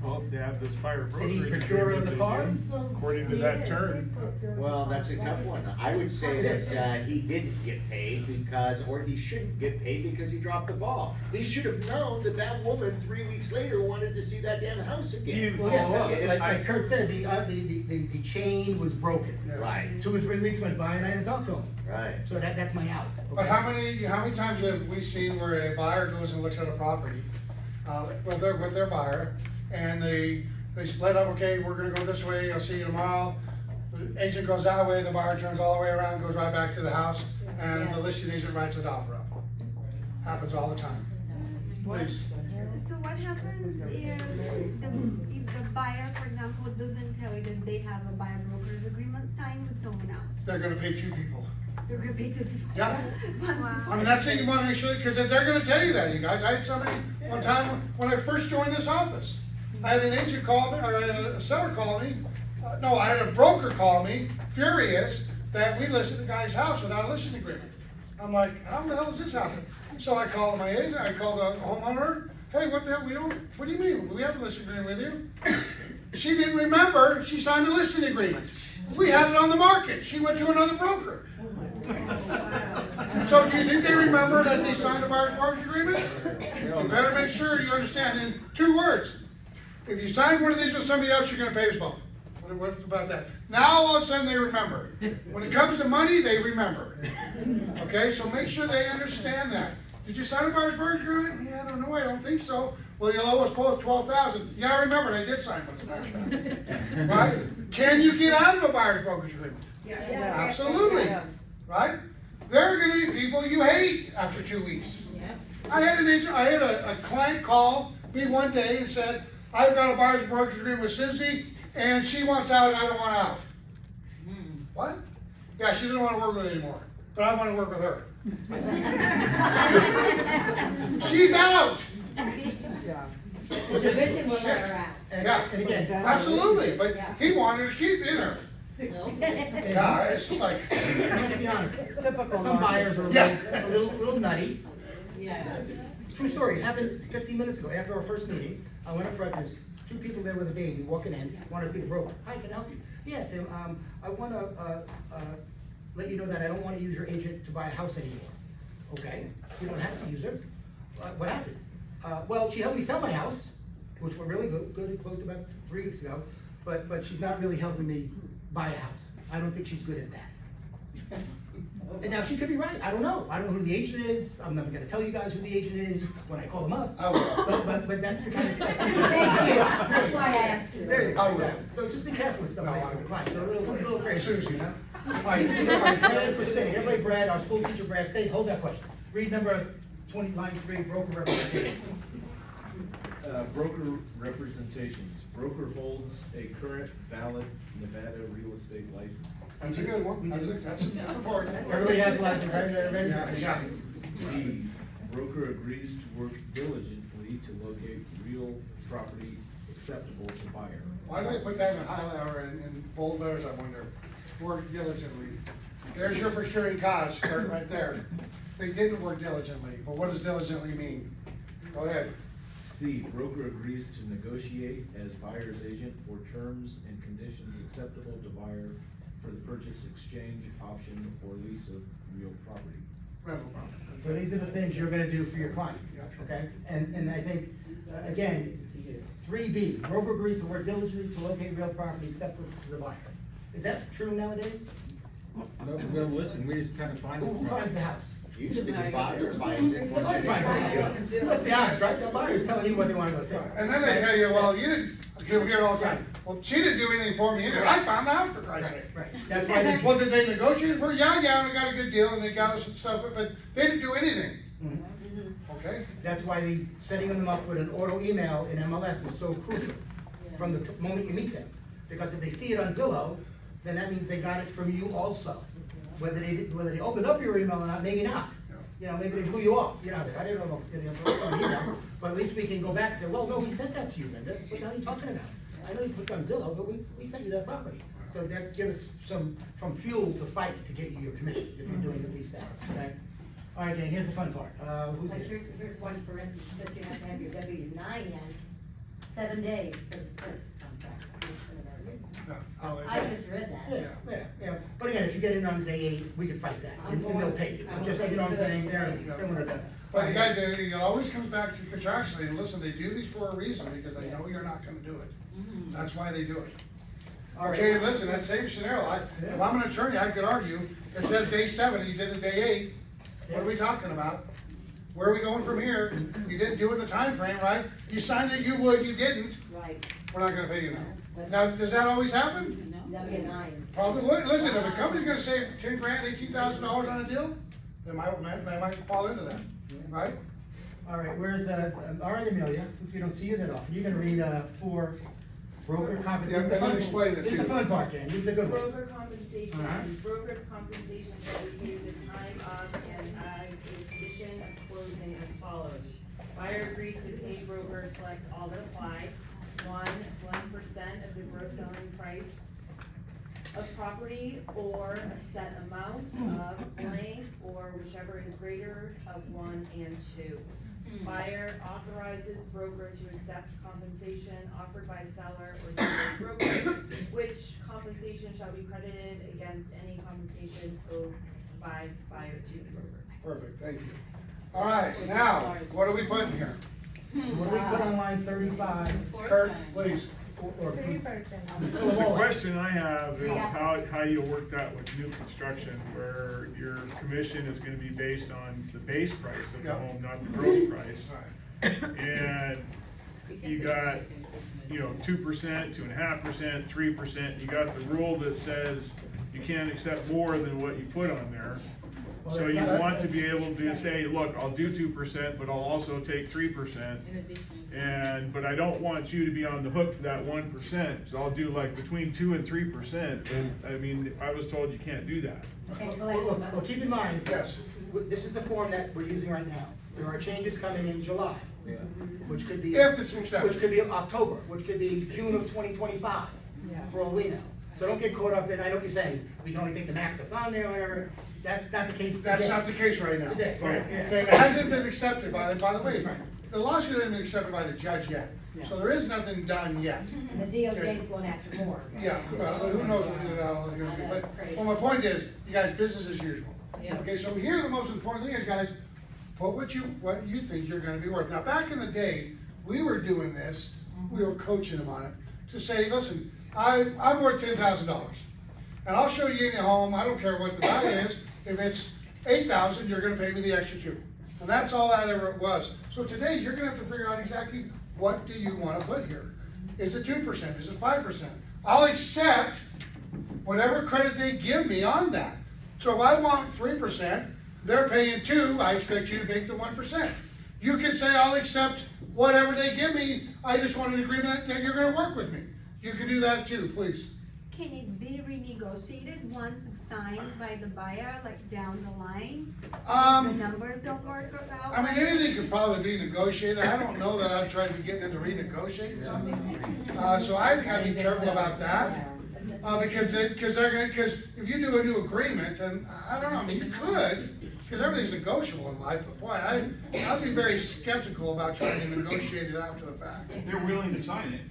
Well, if they have this buyer Did he brokerage procure agreement, the they cars? do, according to that term. Well, that's a tough one. I would say that he didn't get paid because, or he shouldn't get paid because he dropped the ball. He should have known that that woman 3 weeks later wanted to see that damn house again. Well, yeah, If- like Kurt said, the chain was broken. Right, 2 or 3 weeks went by and I didn't talk to him. right. So that's my out. But how many times have we seen where a buyer goes and looks at a property, with their buyer, and they split up, okay, we're gonna go this way, I'll see you tomorrow. The agent goes that way, the buyer turns all the way around, goes right back to the house, and the listing agent writes an offer up. Happens all the time. Please. So what happens if the buyer, for example, doesn't tell you that they have a buyer broker's agreement signed with someone else? They're gonna pay 2 people. They're gonna pay 2 people. Yeah. I mean, that's it, you wanna make sure, because they're gonna tell you that, you guys. I had somebody, one time, when I first joined this office, I had an agent call me, or I had a seller call me, no, I had a broker call me, furious, that we listed the guy's house without a listing agreement. I'm like, how the hell does this happen? So I called my agent, I called the homeowner, hey, what the hell, what do you mean, we have a listing agreement with you? She didn't remember, she signed a listing agreement. We had it on the market, she went to another broker. So do you think they remember that they signed a buyer's mortgage agreement? You better make sure you understand in 2 words. If you sign one of these with somebody else, you're gonna pay us both. What about that? Now all of a sudden they remember. When it comes to money, they remember. Okay, so make sure they understand that. Did you sign a buyer's mortgage agreement? Yeah, I don't know, I don't think so. Well, you'll owe us both $12,000. Yeah, I remember, I did sign one, as a matter of fact. Right? Can you get out of a buyer's mortgage agreement? Yes. Absolutely. Right? There are gonna be people you hate after 2 weeks. Yeah. I had a client call me one day and said, I've got a buyer's mortgage agreement with Susie, and she wants out, I don't want out. What? Yeah, she doesn't want to work with me anymore, but I want to work with her. She's out. The division will let her out. Yeah, And again, absolutely, but he wanted to keep in her. Yeah, it's just like, let's be honest, Typical some buyers are Yeah. a little nutty. Yeah. True story, it happened 15 minutes ago, after our first meeting, I went up front, there's 2 people there with a baby walking in, want to see the broker. Hi, can I help you? Yeah, Tim, I want to let you know that I don't want to use your agent to buy a house anymore. Okay, you don't have to use her. What happened? Well, she helped me sell my house, which were really good, it closed about 3 weeks ago, but she's not really helping me buy a house. I don't think she's good at that. And now, she could be right, I don't know who the agent is, I'm never gonna tell you guys who the agent is when I call them up. I will. But that's the kind of stuff. Thank you, that's why I asked you. There you I go, will. So just be careful with stuff like that with the clients, they're a little crazy. Susie, huh? All right, Brad for staying, everybody, Brad, our school teacher, Brad, stay, hold that question. Read number 20, line 3, broker representation. Broker representations. Broker holds a current valid Nevada real estate license. That's a good one, that's important. Everybody has a license, right, everybody? Yeah. B, broker agrees to work diligently to locate real property acceptable to buyer. Why do they put that in highlight or in bold letters, I wonder? Work diligently. There's your procuring cost, right there. They didn't work diligently, but what does diligently mean? Go ahead. C, broker agrees to negotiate as buyer's agent for terms and conditions acceptable to buyer for the purchase, exchange, option, or lease of real property. Rental property. So these are the things you're gonna do for your client, Yeah. okay? And I think, again, 3B, broker agrees to work diligently to locate real property acceptable to the buyer. Is that true nowadays? No, well, listen, we just kind of find it. Who finds the house? Usually the buyer finds it. The buyer finds it. Let's be honest, right? The buyer's telling you what they wanna go say. And then they tell you, well, you didn't, you hear it all the time. Well, she didn't do anything for me either. I found the house, for Christ's sake. Right, that's why they. Well, did they negotiate for? Yeah, we got a good deal and they got us some stuff, but they didn't do anything. Okay? That's why the setting them up with an auto email in MLS is so crucial from the moment you meet them. Because if they see it on Zillow, then that means they got it from you also. Whether they opened up your email or not, maybe not. You know, maybe they blew you off, you know, I don't know, but at least we can go back and say, well, no, we sent that to you, Linda, what the hell are you talking about? I know you clicked on Zillow, but we sent you that property. So that's give us some fuel to fight to get you your commission, if you're doing at least that, okay? All right, gang, here's the fun part, who's Like here? here's one, for instance, says you have to have your W-9 in 7 days for the purchase contract. No, oh, is I that- just read that. Yeah, but again, if you get it on day 8, we can fight that, and they'll pay you, just like, you know what I'm saying, they're one of them. But you guys, it always comes back to contractually, and listen, they do these for a reason, because they know you're not gonna do it. That's why they do it. All right. Okay, listen, that same scenario, if I'm an attorney, I could argue, it says day 7, you did it day 8, what are we talking about? Where are we going from here? You didn't do it in the time frame, right? You signed it, you would, you didn't, Right, we're not gonna pay you now. Now, does that always happen? W-9. Probably would. Listen, if a company's gonna save 10 grand, $18,000 on a deal, they might fall into that, right? All right, where's, all right, Amelia, since we don't see you that often, you're gonna read, 4, broker compensation. Yeah, let me explain it to This is the you. fun part, gang, this is the good one. Broker compensation, Uh-huh. broker's compensation shall be paid at the time of and as a condition of closing as follows. Buyer agrees to pay broker, select all that apply. 1% of the gross selling price of property or a set amount of blank or whichever is greater of 1 and 2. Buyer authorizes broker to accept compensation offered by seller or seller's broker, which compensation shall be credited against any compensation owed by buyer to the broker. Perfect, thank you. All right, now, what are we putting here? So what do we put on line 35? Kurt, please. Or please. The question I have is how you work that with new construction, where your commission is gonna be based on the base price of the Yeah. home, not the gross price. All right. And you got, 2%, 2.5%, 3%, you got the rule that says you can't accept more than what you put on there. Well, So that's you not- want to be able to say, look, I'll do 2%, but I'll also take 3%. In addition. But I don't want you to be on the hook for that 1%, so I'll do like between 2 and 3%, and I mean, I was told you can't do that. Okay, Well, keep in mind, Yes. this is the form that we're using right now. There are changes coming in July, which could be. If it's accepted. Which could be October, which could be June of 2025, for all we know. So don't get caught up in, I know what you're saying, we can only take the max that's on there, or whatever. That's not the case today. That's not the case right now. Today, right, yeah. Okay, it hasn't been accepted by the way, Right. the lawsuit hasn't been accepted by the judge yet. So there is nothing done yet. And the DOJ's going after more. Yeah, well, who knows what that all is gonna be, but, well, my point is, you guys, business as usual. Yeah. Okay, so here the most important thing is, guys, put what you think you're gonna be worth. Now, back in the day, we were doing this, we were coaching them on it, to say, listen, I'm worth $10,000, And I'll show you any home, I don't care what the value is, if it's 8,000, you're gonna pay me the extra 2. And that's all that ever it was. So today, you're gonna have to figure out exactly what do you wanna put here? Is it 2%, is it 5%? I'll accept whatever credit they give me on that. So if I want 3%, they're paying 2, I expect you to make the 1%. You can say, I'll accept whatever they give me, I just want an agreement that you're gonna work with me. You can do that too, please. Can it be renegotiated once signed by the buyer, like down the line? The numbers don't work out? I mean, anything could probably be negotiated. I don't know that I'd try to be getting into renegotiating something. So I think I'd be careful about that. Because if you do a new agreement, and I don't know, I mean, you could, because everything's negotiable in life, but boy, I'd be very skeptical about trying to negotiate it after the fact. They're willing to sign it.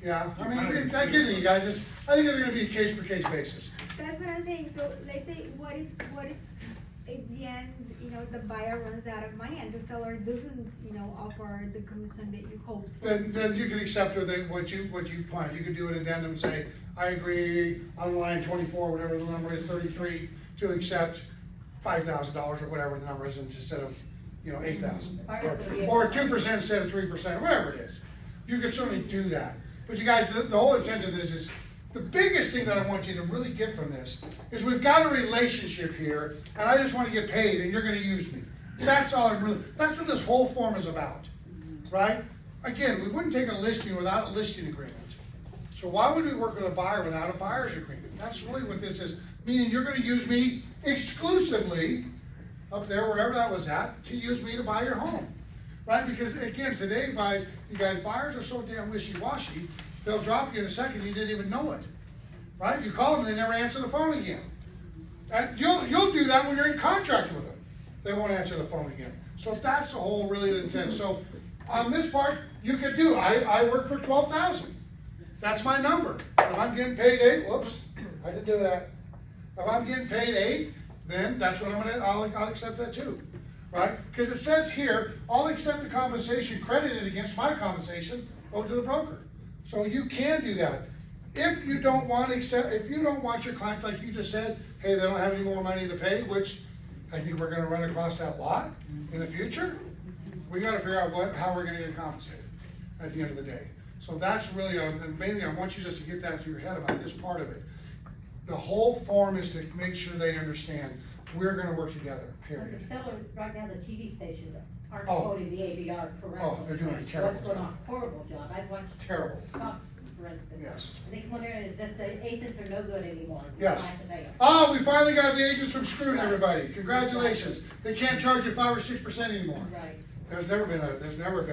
Yeah, I mean, I get it, you guys, I think it's gonna be a case-per-case basis. That's what I'm saying, so let's say, what if at the end, the buyer runs out of money and the seller doesn't, offer the commission that you hoped for? Then you can accept what you plan. You could do an addendum and say, I agree on line 24, whatever the number is, 33, to accept $5,000 or whatever the number is instead of, 8,000. Or 2% instead of 3%, whatever it is. You could certainly do that. But you guys, the whole intent of this is, the biggest thing that I want you to really get from this is we've got a relationship here, and I just want to get paid, and you're gonna use me. That's all that's what this whole form is about, right? Again, we wouldn't take a listing without a listing agreement. So why would we work with a buyer without a buyer's agreement? That's really what this is, meaning you're gonna use me exclusively, up there, wherever that was at, to use me to buy your home. Right, because again, today, you guys, buyers are so damn wishy-washy, they'll drop you in a second, you didn't even know it. Right, you call them and they never answer the phone again. And you'll do that when you're in contract with them. They won't answer the phone again. So that's the whole really intent. So on this part, you could do, I work for 12,000. That's my number. If I'm getting paid 8, whoops, I didn't do that. If I'm getting paid 8, then that's what I'll accept that too. Right? Because it says here, I'll accept the compensation credited against my compensation owed to the broker. So you can do that. If you don't want your client, like you just said, hey, they don't have any more money to pay, which I think we're gonna run across that lot in the future, we gotta figure out how we're gonna get compensated at the end of the day. So that's really, mainly I want you just to get that through your head about this part of it. The whole form is to make sure they understand we're gonna work together, period. The seller, right now, the TV stations aren't Oh. quoting the ABR correctly. Oh, they're doing a terrible What's going job. on, horrible job, I've watched. Terrible. Cops, for instance. Yes. And they come on there and is that the agents are no good anymore. Yes. I have to pay them. Oh, we finally got the agents from screwing everybody. Congratulations. They can't charge you 5 or 6% anymore. Right. There's never been a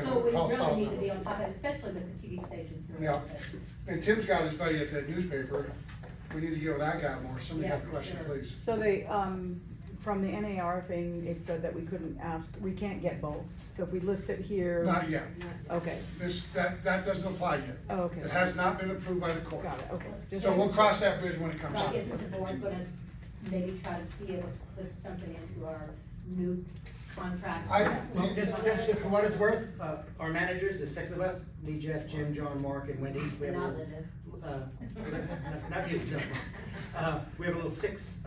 So we call really solved need to number. be on top of it, especially with the TV stations. for Yeah. instance. And Tim's got his buddy at the newspaper. We need to get with that guy more. Somebody Yeah, have a for question, sure. please. So they, from the NAR thing, it said that we couldn't we can't get both. So if we list it here. Not yet. Okay, That doesn't apply yet. oh, okay. It has not been approved by the court. Got it, okay. Just- So we'll cross that bridge when it comes Right, up. isn't the board gonna maybe try to be able to put something into our new contracts? Well, just for what it's worth, our managers, there's 6 of us, me, Jeff, Jim, John, Mark, and Wendy. We have a Not little, Linda. not you, Jeff. We have a little 6,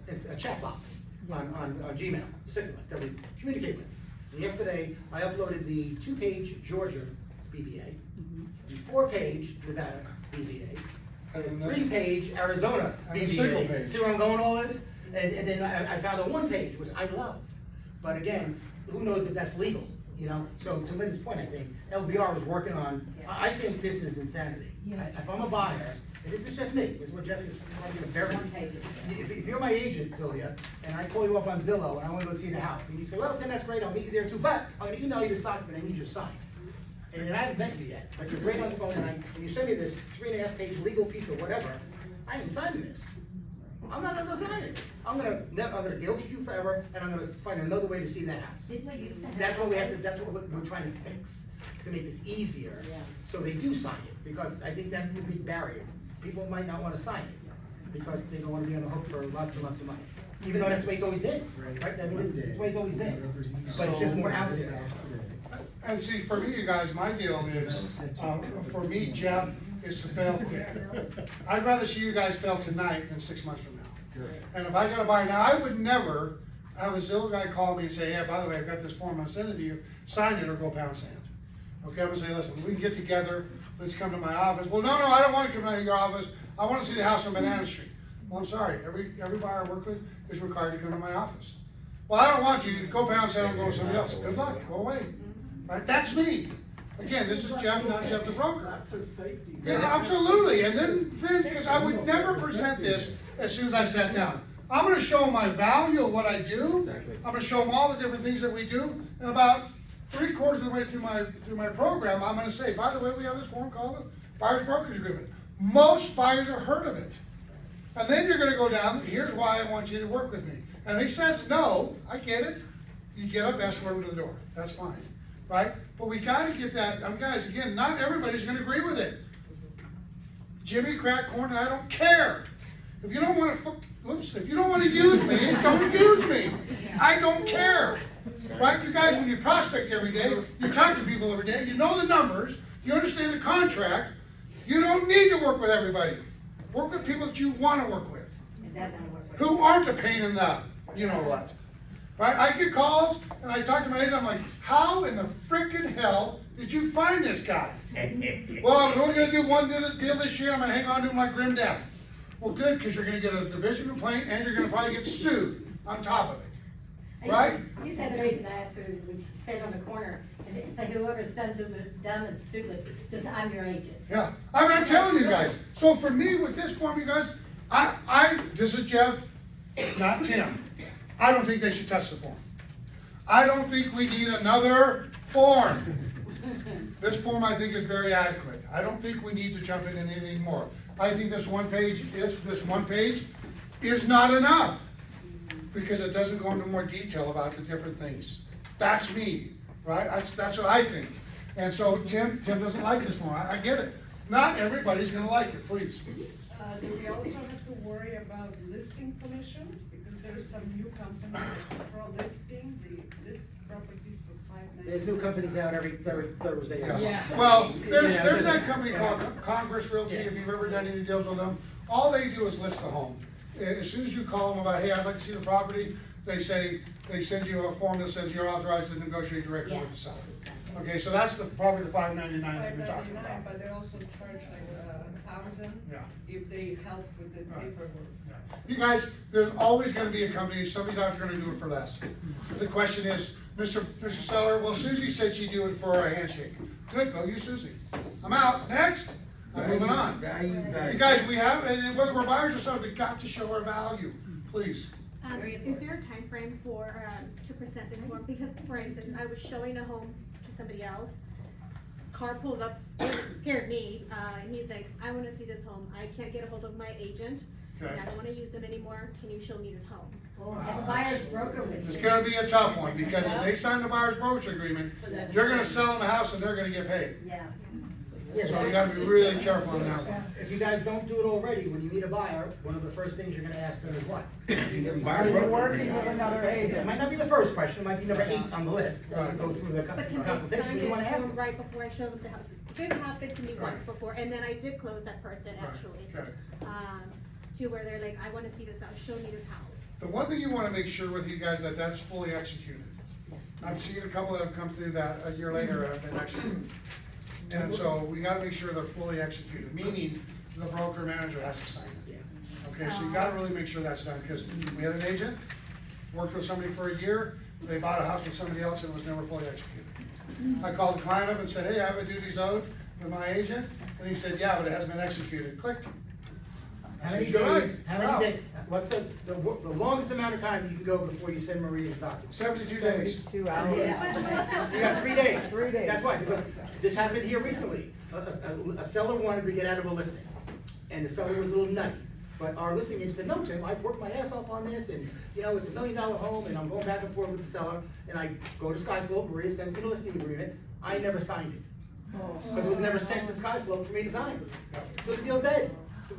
it's a chat box on Gmail, the 6 of us that we communicate with. And yesterday, I uploaded the 2-page Georgia BBA, the 4-page Nevada BBA, and the 3-page Arizona And the single BBA. page. See where I'm going with all this? And then I found a 1-page, which I love. But again, who knows if that's legal, So to Linda's point, I think LVR was working on, I think this is insanity. Yes. If I'm a buyer, and this is just me, this is what Jeff is probably gonna bury me. If you're my agent, Sylvia, and I call you up on Zillow and I wanna go see the house, and you say, well, Tim, that's great, I'll meet you there too, but I'm gonna email you this document, I need you to sign. And I haven't met you yet, but you're great on the phone, and you send me this 3.5-page legal piece or whatever, I ain't signing this. I'm not gonna go sign it. I'm gonna ghost you forever, and I'm gonna find another way to see that house. Didn't we used to have? That's what we're trying to fix, to make this easier, Yeah. so they do sign it, because I think that's the big barrier. People might not wanna sign it, because they don't wanna be on the hook for lots and lots of money. Even though that's the way it's always been, right? I mean, it's the way it's always been, but it's just more out there. And see, for me, you guys, my deal is, for me, Jeff, is to fail quick. I'd rather see you guys fail tonight than 6 months from now. And if I got a buyer, now I would never have a Zillow guy call me and say, yeah, by the way, I've got this form, I'm sending it to you, sign it or go pound sand. Okay, I'm gonna say, listen, we can get together, let's come to my office. Well, no, I don't wanna come to your office, I wanna see the house on Banana Street. Well, I'm sorry, every buyer I work with is required to come to my office. Well, I don't want you, go pound sand and go with somebody else. Good luck, go away. Right, that's me. Again, this is Jeff, not Jeff the broker. That's for safety. Yeah, absolutely, and then, because I would never present this as soon as I sat down. I'm gonna show them my value of what I do. I'm gonna show them all the different things that we do, and about 3/4 of the way through my program, I'm gonna say, by the way, we have this form called a buyer's brokerage agreement. Most buyers have heard of it. And then you're gonna go down, here's why I want you to work with me. And if he says no, I get it. You get up, escort him to the door, that's fine, right? But we gotta get that, guys, again, not everybody's gonna agree with it. Jimmy crack corn, and I don't care. If you don't wanna, if you don't wanna use me, don't use me. I don't care. Right, you guys, when you prospect every day, you talk to people every day, you know the numbers, you understand the contract, you don't need to work with everybody. Work with people that you wanna work with. Who aren't a pain in the, you know what. Right, I get calls, and I talk to my agent, I'm like, how in the frickin' hell did you find this guy? Well, I was only gonna do one deal this year, I'm gonna hang on to him like grim death. Well, good, because you're gonna get a division complaint, and you're gonna probably get sued on top of it. Right? You said the reason I asked her, we stayed on the corner, and they say whoever's done dumb and stupid, just I'm your agent. Yeah, I'm telling you guys, so for me with this form, you guys, this is Jeff, not Tim. I don't think they should touch the form. I don't think we need another form. This form I think is very adequate. I don't think we need to jump into anything more. I think this one page is not enough, because it doesn't go into more detail about the different things. That's me, right? That's what I think. And so Tim doesn't like this form. I get it. Not everybody's gonna like it, please. Do we also have to worry about listing commission? Because there's some new company for listing, they list properties for $5.99. There's new companies out every third Thursday. Yeah. Well, there's that company called Congress Realty, if you've ever done any deals with them. All they do is list the home. As soon as you call them about, hey, I'd like to see the property, they send you a form that says you're authorized to negotiate directly with the seller. Okay, so that's probably the $5.99 that we're talking about. But they also charge like $1,000 if they help with the paperwork. Yeah. You guys, there's always gonna be a company, somebody's out there gonna do it for less. The question is, Mr. Seller, well, Susie said she'd do it for a handshake. Good, go use Susie. I'm out, next. I'm moving on. You guys, we have, and whether we're buyers or sellers, we got to show our value, please. Is there a time frame for, to present this form? Because, for instance, I was showing a home to somebody else, car pulls up, scared me, and he's like, I wanna see this home, I can't get a hold of my agent, and I don't wanna use them anymore, can you show me this home? Well, have a buyer's broker with you. It's gonna be a tough one, because if they sign the buyer's brokerage agreement, you're gonna sell them the house and they're gonna get paid. Yeah. So you gotta be really careful on that one. If you guys don't do it already, when you meet a buyer, one of the first things you're gonna ask them is what? You're working with another It agent. might not be the first question, it might be number 8 on the list, Right. and go through the But can couple they things, sign but you wanna this ask form them. right before I show them the house? This happened to me once Right. before, and then I did close that person, Right. actually. Okay. To where they're like, I wanna see this house, show me this house. The one thing you wanna make sure with you guys, that that's fully executed. I've seen a couple that have come through that a year later have been executed. And so we gotta make sure they're fully executed, meaning the broker manager has to sign it. Okay, so you gotta really make sure that's done, because we had an agent, worked with somebody for a year, they bought a house with somebody else and it was never fully executed. I called the client up and said, hey, I have a duties owed with my agent, and he said, yeah, but it hasn't been executed, click. I How said, many "You're right." days, how many days, what's the longest amount of time you can go before you send Maria the document? 72 days. 2 hours. You got 3 days. 3 days. That's why, because this happened here recently. A seller wanted to get out of a listing, and the seller was a little nutty. But our listing agent said, no, Tim, I've worked my ass off on this, and, you know, it's $1 million home, and I'm going back and forth with the seller. And I go to SkySlope, Maria sends me the listing agreement, I never signed it. Because it was never sent to SkySlope for me to sign. So the deal's dead.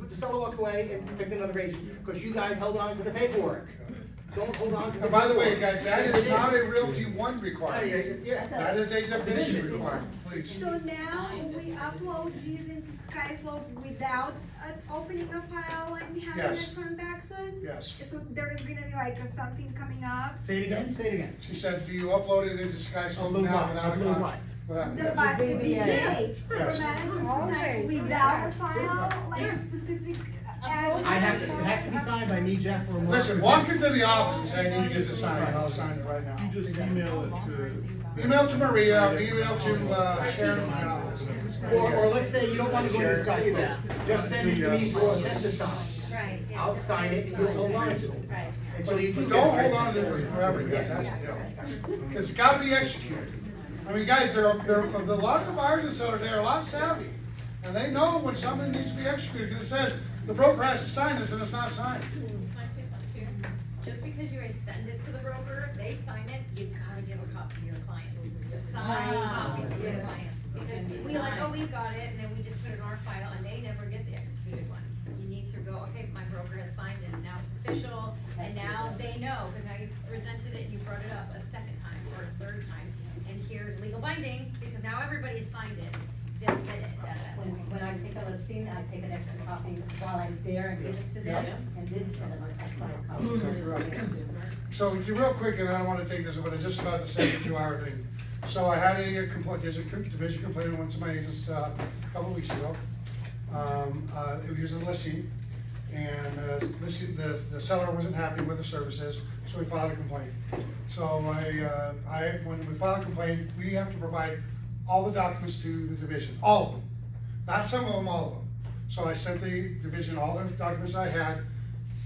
The seller walked away and picked another agent, because you guys held on to the paperwork. don't hold on to. And by the way, guys, that is not a Realty One Yeah, requirement. yeah. That is a division requirement, please. So now we upload these into SkySlope without opening a file and having Yes. a transaction? Yes. So there is gonna be like something coming up? Say it again, say it again. She said, do you upload it into SkySlope Upload now what? without a Upload contract? what? Without, The yes. BBA, for Yes. management to Always, sign without a file, like a specific address? I have to, it has to be signed by me, Jeff, or. Listen, walk into the office and say, I need to get this signed, and I'll sign it right now. You just email it to. Email to Maria, email to Sharon in my office. Or let's say you don't wanna go to SkySlope, just send it to me for a to sign. Right, yeah. I'll sign it and you'll hold on to it. Right. Until you do But get don't it. hold on to it forever, guys, that's the deal. It's gotta be executed. I mean, guys, a lot of the buyers and sellers, they're a lot savvy. And they know when something needs to be executed, because it says, the broker has to sign this and it's not signed. Can I say something here? Just because you guys send it to the broker, they sign it, you gotta give a copy to your clients. Sign copy to your clients. Because we like, oh, we got it, and then we just put it in our file, and they never get the executed one. You need to go, okay, my broker has signed this, now it's official, and now they know, because now you've presented it, you brought it up a second time or a third time, and here's legal binding, because now everybody has signed it, they'll get it. When I take a listing, I take an extra copy while I'm there and give it to them, and then send them a signed copy. So, real quick, and I don't wanna take this, but it's just about the 72-hour thing. So I had a complaint, there's a division complaint, went to my agents a couple of weeks ago. It was a listing, and the seller wasn't happy with the services, so we filed a complaint. So when we file a complaint, we have to provide all the documents to the division, all of them. Not some of them, all of them. So I sent the division all the documents I had.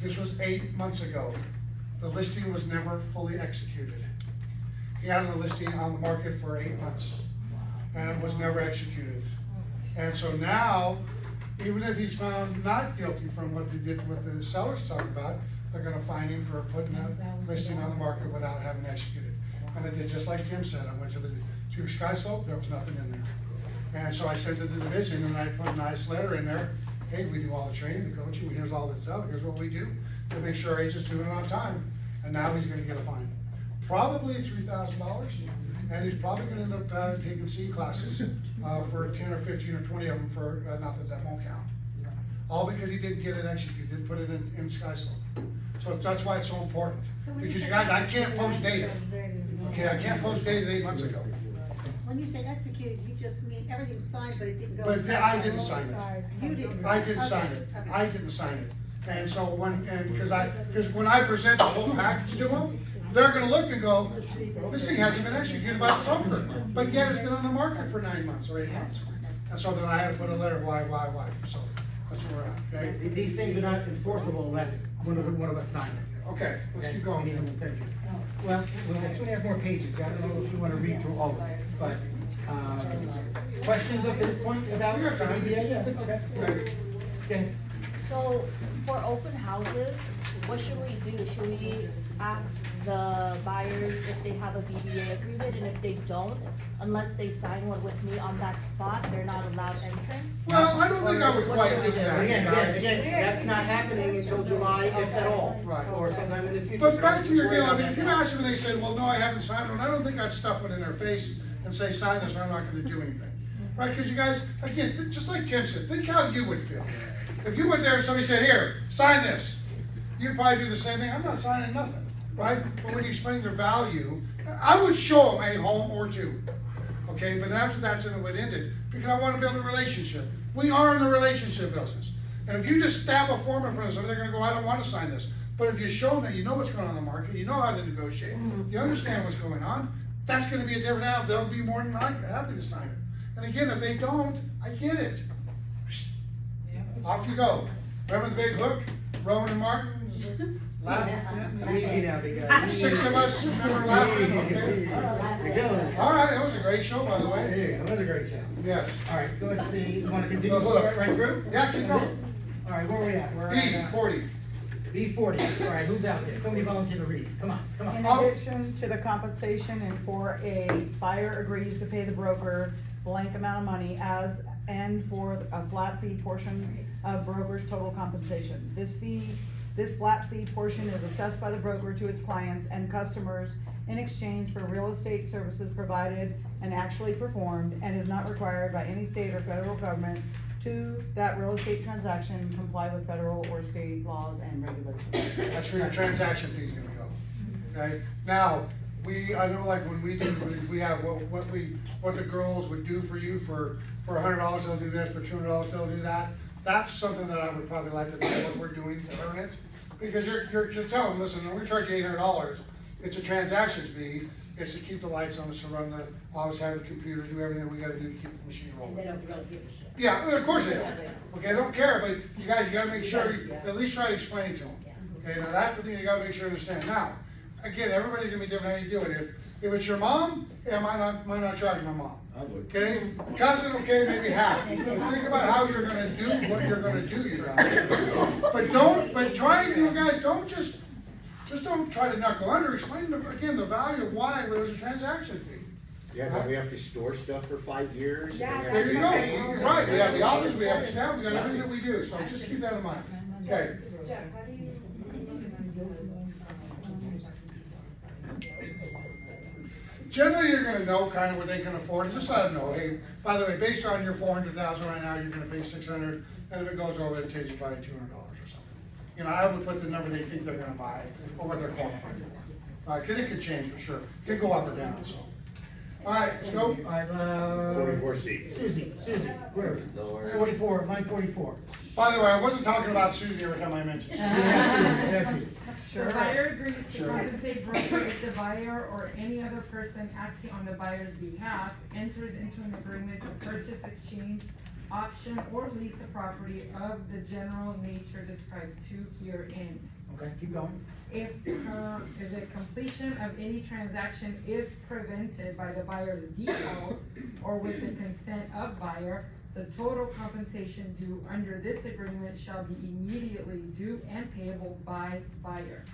This was 8 months ago. The listing was never fully executed. He had the listing on the market for 8 months, and it was never executed. And so now, even if he's found not guilty from what they did, what the sellers talked about, they're gonna fine him for putting a listing on the market without having executed. And I did just like Tim said, I went to the SkySlope, there was nothing in there. And so I sent it to the division, and I put a nice letter in there, hey, we do all the training, the coaching, here's all the stuff, here's what we do to make sure our agent's doing it on time. And now he's gonna get a fine. Probably $3,000, and he's probably gonna end up taking C classes for 10 or 15 or 20 of them for nothing, that won't count. All because he didn't get it executed, didn't put it in SkySlope. So that's why it's so important. Because you guys, I can't post data. Okay, I can't post data 8 months ago. When you say executed, you just mean everything's signed, but it didn't go. But I didn't sign it. You didn't. I didn't sign it. Okay. I didn't sign it. And so because when I present the whole package to them, they're gonna look and go, well, this thing hasn't been executed by the broker, but yet it's been on the market for 9 months or 8 months. And so then I had to put a letter, why, so that's where we're at, okay? These things are not enforceable unless one of us signs it. Okay, let's keep going. Well, we've got 2.5 more pages, I don't know if you wanna read through all of it, but, questions up to this point about the BBA? Yeah, okay. Okay. So, for open houses, what should we do? Should we ask the buyers if they have a BBA agreement, and if they don't, unless they sign one with me on that spot, they're not allowed entrance? Well, I don't think I would quite do that. Again, that's not happening until July, if at all, Right. or sometime in the future. But back to your Worry deal, I about mean, that if you now. ask them and they say, well, no, I haven't signed one, I don't think I'd stuff it in their face and say, sign this, or I'm not gonna do anything. Right, because you guys, again, just like Tim said, think how you would feel. If you went there and somebody said, here, sign this, you'd probably do the same thing, I'm not signing nothing, right? But when you explain their value, I would show them a home or two, okay? But after that's when it would end it, because I want to build a relationship. We are in the relationship business. And if you just stab a form in front of somebody, they're gonna go, I don't want to sign this. But if you show them that you know what's going on in the market, you know how to negotiate, you understand what's going on, that's gonna be a different out, they'll be more than happy to sign it. And again, if they don't, I get it. Off you go. Remember the big hook, Rowan and Martin? Laugh. Easy now, big guy. 6 of us remember laughing, okay? All right, that was a great show, by the way. Yeah, that was a great show. Yes. All right, so let's see, you wanna continue Look. right through? Yeah, keep going. All right, where are we at? We're B, at, 40. B40, all right, who's out there? Somebody volunteer to read, come on, come In on. addition to the compensation, and for a buyer agrees to pay the broker blank amount of money and for a flat fee portion of broker's total compensation. This This flat fee portion is assessed by the broker to its clients and customers in exchange for real estate services provided and actually performed, and is not required by any state or federal government to that real estate transaction comply with federal or state laws and regulations. That's where your transaction fee's gonna go, okay? Now, I know like when we do, we have what the girls would do for you for $100, they'll do this, for $200, they'll do that. That's something that I would probably like to know what we're doing to earn it. Because you're telling them, listen, when we charge you $800, it's a transaction fee, it's to keep the lights on, it's to run the office, have the computers, do everything we gotta do to keep the machine rolling. They don't really give a shit. Yeah, well, of course they don't. Okay, they don't care, but you guys, you gotta make sure, you at least try to explain it to them. Okay, now that's the thing you gotta make sure you understand. Now, again, everybody's gonna be different how you do it. If it's your mom, yeah, might not charge my mom. I would. Okay, cousin, okay, maybe half. But think about how you're gonna do what you're gonna do, you guys. But try, you guys, don't just don't try to knuckle under. Explain, again, the value of why there's a transaction fee. Yeah, but we have to store stuff for 5 years. and Yeah, we have There to you be go, paid. right, we have the office, we have staff, we got everything that we do, so just keep that in mind. Okay, Jeff, how do you? generally, you're gonna know kind of what they can afford, and just let them know, hey, by the way, based on your 400,000 right now, you're gonna pay 600, and if it goes over, it takes you by $200 or something. You know, I would put the number they think they're gonna buy, or what they're qualified for, cause it could change for sure, it could go up or down, so. Alright, let's go. 44C. Susie, where? Lower. 44, line 44. By the way, I wasn't talking about Susie every time I mentioned Susie. That's you. Sure. The buyer agrees to compensate broker if the buyer or any other person acting on the buyer's behalf enters into an agreement to purchase, exchange, option, or lease a property of the general nature described to herein. Okay, keep going. If the completion of any transaction is prevented by the buyer's default or with the consent of buyer, the total compensation due under this agreement shall be immediately due and payable by buyer.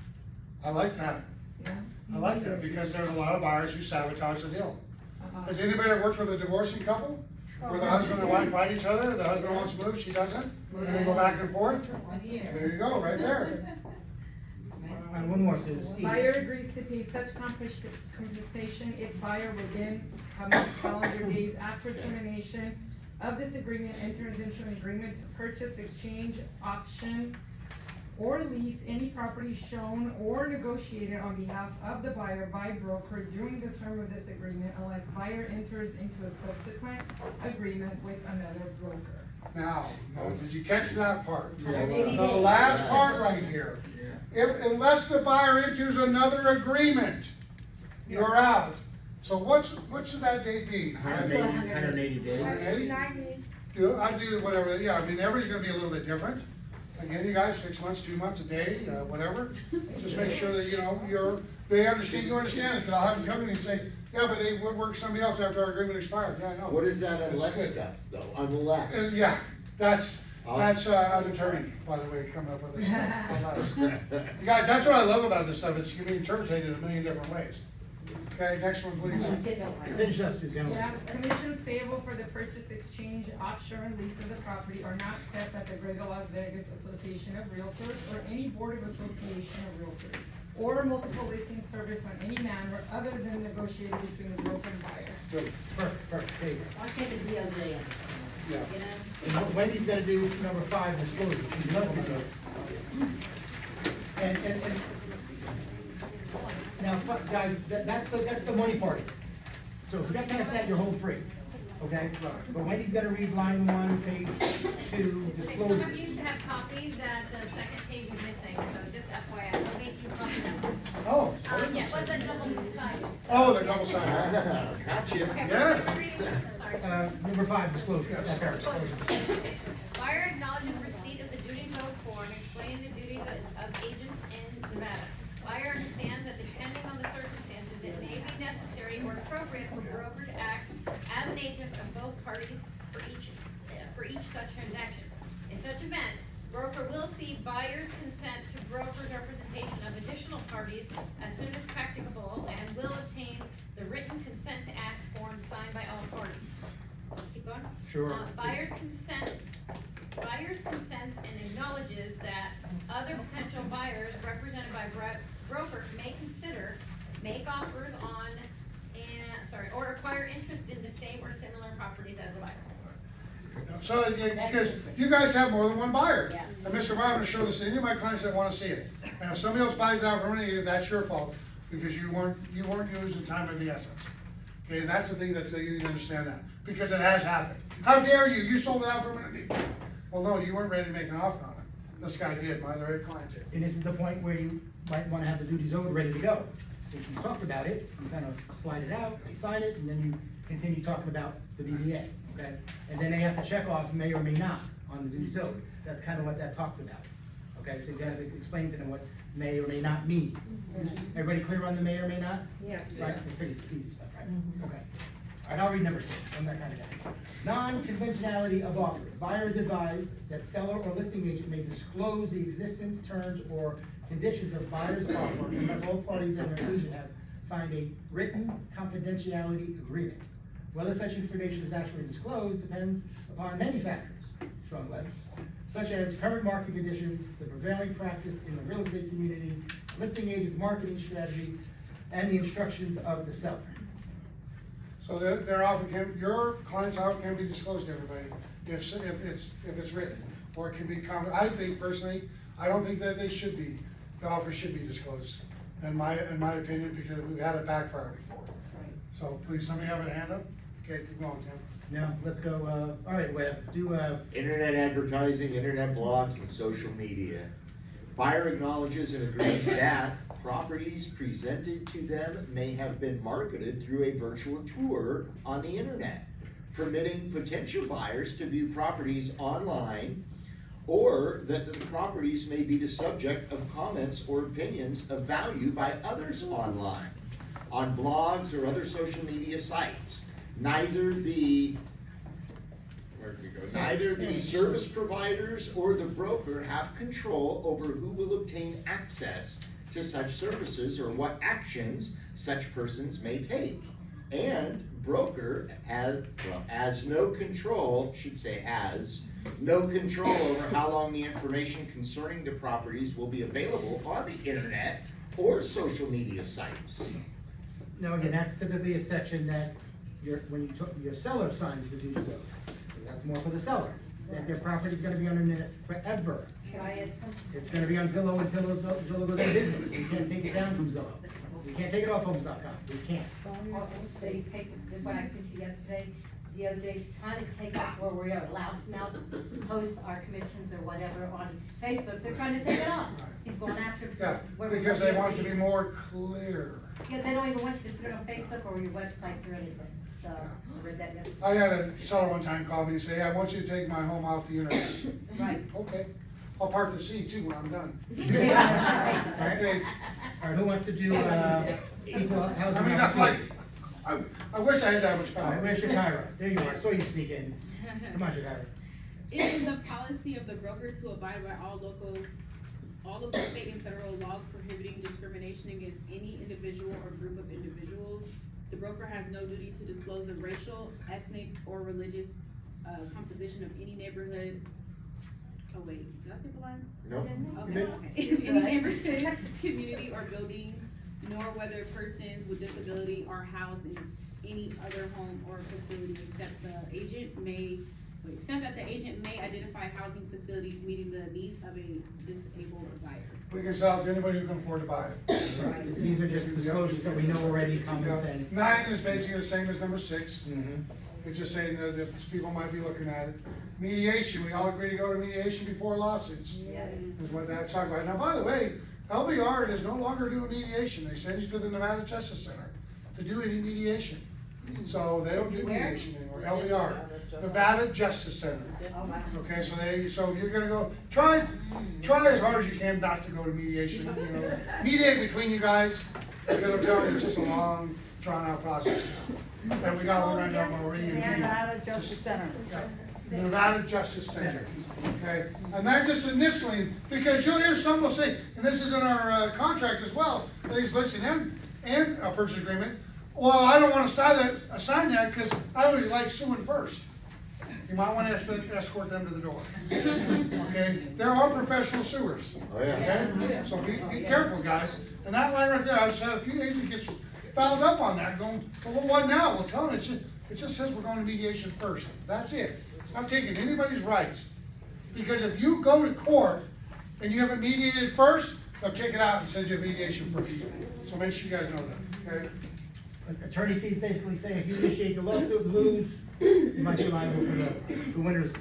I like that. Yeah? I like that, because there's a lot of buyers who sabotage the deal. Uh-huh. Has anybody ever worked with a divorcing couple? Where the husband and wife fight each other, the husband wants to move, she doesn't, and they go back and forth? There you go, right there. All right, one more, Susie. Buyer agrees to pay such compensation if buyer within how many calendar days after termination of this agreement enters into an agreement to purchase, exchange, option, or lease any property shown or negotiated on behalf of the buyer by broker during the term of this agreement, unless buyer enters into a subsequent agreement with another broker. Now, did you catch that part? Yeah. The last part right here. Unless the buyer enters another agreement, you're out. So what should that date be? 180 days. 180? I do whatever, yeah, I mean, everybody's gonna be a little bit different. Again, you guys, 6 months, 2 months, a day, whatever. Just make sure that, you know, they understand, you understand it, 'cause I'll have them come to me and say, yeah, but they would work somebody else after our agreement expired. Yeah, I know. What is that It's unless good. stuff, though? Unless. Yeah, that's an attorney, by the way, coming up with this stuff, unless. You guys, that's what I love about this stuff, it's can be interpreted in a million different ways. Okay, next one, please. Finish up, Susie. Yeah, commissions payable for the purchase, exchange, option, or lease of the property are not set at the Greater Las Vegas Association of Realtors or any Board of Association of Realtors, or multiple listing service on any manner other than negotiated between the broker and buyer. Good, perfect, there you go. I'll take a deal there. Yeah. You know? And Wendy's gonna do number 5, disclosure, she'd love to do it. And, now, guys, that's the money part. So if you get past that, you're home free, okay? But Wendy's gonna read line 1, page 2, Some disclosure. of you have copies that the second page is missing, so just FYI, I'll make you copy them. Oh. Yeah, was a double-sided. Oh, they're double sided. Gotcha. Okay, Yes. sorry. Number 5, disclosure. Yes. That's ours. Buyer acknowledges receipt of the duties owed for and explaining the duties of agents in Nevada. Buyer understands that depending on the circumstances, it may be necessary or appropriate for broker to act as an agent of both parties for each such transaction. In such event, broker will seek buyer's consent to broker's representation of additional parties as soon as practicable and will obtain the written consent to act form signed by all parties. Keep going. Sure. Buyer's consents buyers consents and acknowledges that other potential buyers represented by broker may consider, make offers on, or acquire interest in the same or similar properties as the buyer. So, because you guys have more than one buyer. And Mr. Brown, I'm gonna show this to any of my clients that wanna see it. And if somebody else buys it out from you, that's your fault, because you weren't using time of the essence. Okay, and that's the thing that you need to understand that, because it has happened. How dare you, you sold it out from underneath. Well, no, you weren't ready to make an offer on it. This guy did, my other client did. And this is the point where you might wanna have the duties owed ready to go. Since you talked about it, you kind of slide it out, they sign it, and then you continue talking about the BBA, okay? And then they have to check off may or may not on the duties owed. That's kind of what that talks about, okay? So you gotta explain to them what may or may not means. Everybody clear on the may or may not? Yes. Right, it's pretty easy stuff, right? Okay. All right, I'll read number 6, I'm that kind of guy. Non-conventionality of offers. Buyer is advised that seller or listing agent may disclose the existence, terms, or conditions of buyer's offer unless all parties and their agent have signed a written confidentiality agreement. Whether such information is actually disclosed depends upon many factors, strong letters, such as current market conditions, the prevailing practice in the real estate community, listing agent's marketing strategy, and the instructions of the seller. So their offer your client's offer can be disclosed to everybody if it's written, or it can be I think personally, I don't think that the offer should be disclosed, in my opinion, because we've had it backfire before. So please, somebody have a hand up? Okay, keep going, Tim. Now, let's go, all right, Webb, do, Internet advertising, internet blogs, and social media. Buyer acknowledges and agrees that properties presented to them may have been marketed through a virtual tour on the internet, permitting potential buyers to view properties online, or that the properties may be the subject of comments or opinions of value by others online, on blogs or other social media sites. Neither the service providers or the broker have control over who will obtain access to such services or what actions such persons may take. And broker has no control over how long the information concerning the properties will be available on the internet or social media sites. now again, that's typically a section that when your seller signs the duties owed. That's more for the seller, that their property's gonna be on the internet forever. Can I add something? It's gonna be on Zillow until Zillow goes out of business. You can't take it down from Zillow. You can't take it off homes.com. You can't. They take, what I sent you yesterday, the other day, trying to take off where we are allowed to now post our commissions or whatever on Facebook. They're trying to take it off. He's going after. Yeah, where we because want they want it to be. be more clear. Yeah, they don't even want you to put it on Facebook or your websites or anything, so I read that yesterday. I had a seller one time call me and say, hey, I want you to take my home off the internet. Right. Okay, I'll park the C too when I'm done. All right, who wants to do, equal housing opportunity? I wish I had that much All right, power. where's Shakira? There you are, I saw you sneak in. Come on, Shakira. It is the policy of the broker to abide by all of the state and federal laws prohibiting discrimination against any individual or group of individuals. The broker has no duty to disclose the racial, ethnic, or religious composition of any neighborhood. Oh wait, did I skip a line? No. Okay. Any neighborhood, community, or building, nor whether persons with disability are housed in any other home or facility except that the agent may identify housing facilities meeting the needs of a disabled buyer. We can sell it to anybody who can afford to buy it. These are just disclosures that we know already, common sense. 9 is basically the same as number 6. Mm-hmm. It's just saying that people might be looking at it. Mediation, we all agree to go to mediation before lawsuits. Yes. Is what that's talking about. Now, by the way, LBR is no longer doing mediation. They send you to the Nevada Justice Center to do any mediation. So they don't do Where? mediation anymore. LBR, Nevada Justice Center. Oh, wow. Okay, so you're gonna go, try as hard as you can not to go to mediation, you know. Mediate between you guys, because I'm telling you, it's just a long, drawn out process now. And we got one right now, Marie and Pete. Nevada Justice Center. Yeah, Nevada Justice Center, okay? And they're just initially, because you'll hear some will say, and this is in our contract as well, please listen, and a purchase agreement, well, I don't wanna sign that, because I always like suing first. you might wanna escort them to the door. Okay, there are professional sewers. Oh, yeah. Okay, so be careful, guys. And that line right there, I've had a few agents get fouled up on that, going, well, what now? Well, tell them it just says we're going to mediation first. That's it. It's not taking anybody's rights. Because if you go to court and you haven't mediated first, they'll kick it out and send you a mediation first. So make sure you guys know that, okay? Attorney fees basically say if you initiate the lawsuit and lose, you might be liable for the winner's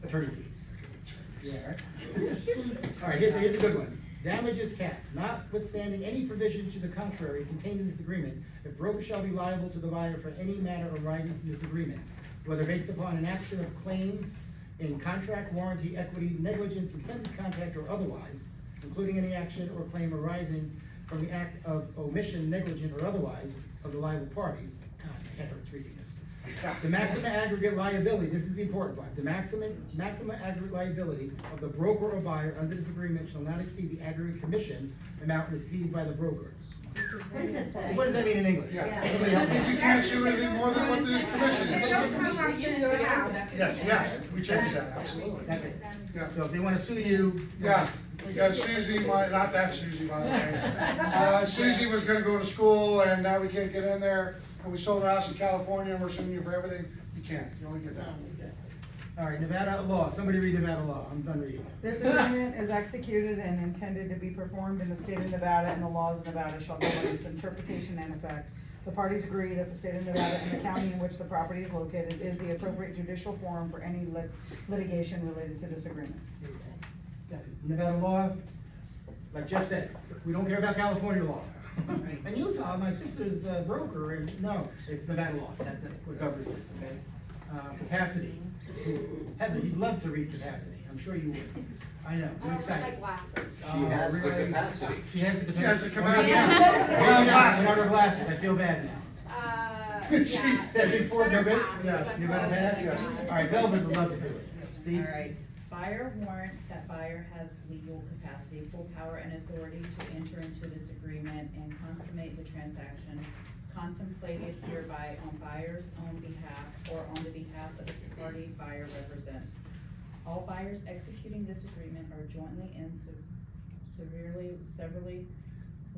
attorney fees. Yeah, right? All right, here's a good one. Damages cap, notwithstanding any provision to the contrary contained in this agreement, if broker shall be liable to the buyer for any matter arising from this agreement, whether based upon an action of claim in contract, warranty, equity, negligence, intended contact, or otherwise, including any action or claim arising from the act of omission, negligent, or otherwise of the liable party. God, my head hurts reading this. The maximum aggregate liability, this is the important part, the maximum aggregate liability of the broker or buyer under this agreement shall not exceed the aggregate commission amount received by the broker. What does this say? What does that mean in English? Yeah. Somebody help me. You can't sue anything more than what the commission is. Yes, we changed that, absolutely. That's it. Yeah. So if they wanna sue you. Yeah, we got Susie, not that Susie, by the way. Susie was gonna go to school and now we can't get in there, and we sold her house in California and we're suing you for everything. You can't, you only get that. All right, Nevada law, somebody read Nevada law, I'm done reading. This agreement is executed and intended to be performed in the state of Nevada, and the laws of Nevada shall govern its interpretation and effect. The parties agree that the state of Nevada and the county in which the property is located is the appropriate judicial forum for any litigation related to this agreement. That's it. Nevada law, like Jeff said, we don't care about California law. And Utah, my sister's a broker, and no, it's Nevada law, that's what governs this, okay? Capacity, Heather, you'd love to read capacity, I'm sure you would. I know, you're excited. She has the capacity. She has the capacity. She has the capacity. Well, Glasses. not her glasses, I feel bad now. Section 4, no good? Yes. You got a pass? Yes. All right, Velvet would love to do it. See? All right, buyer warrants that buyer has legal capacity, full power and authority to enter into this agreement and consummate the transaction contemplated hereby on buyer's own behalf or on the behalf of the party buyer represents. All buyers executing this agreement are jointly and severally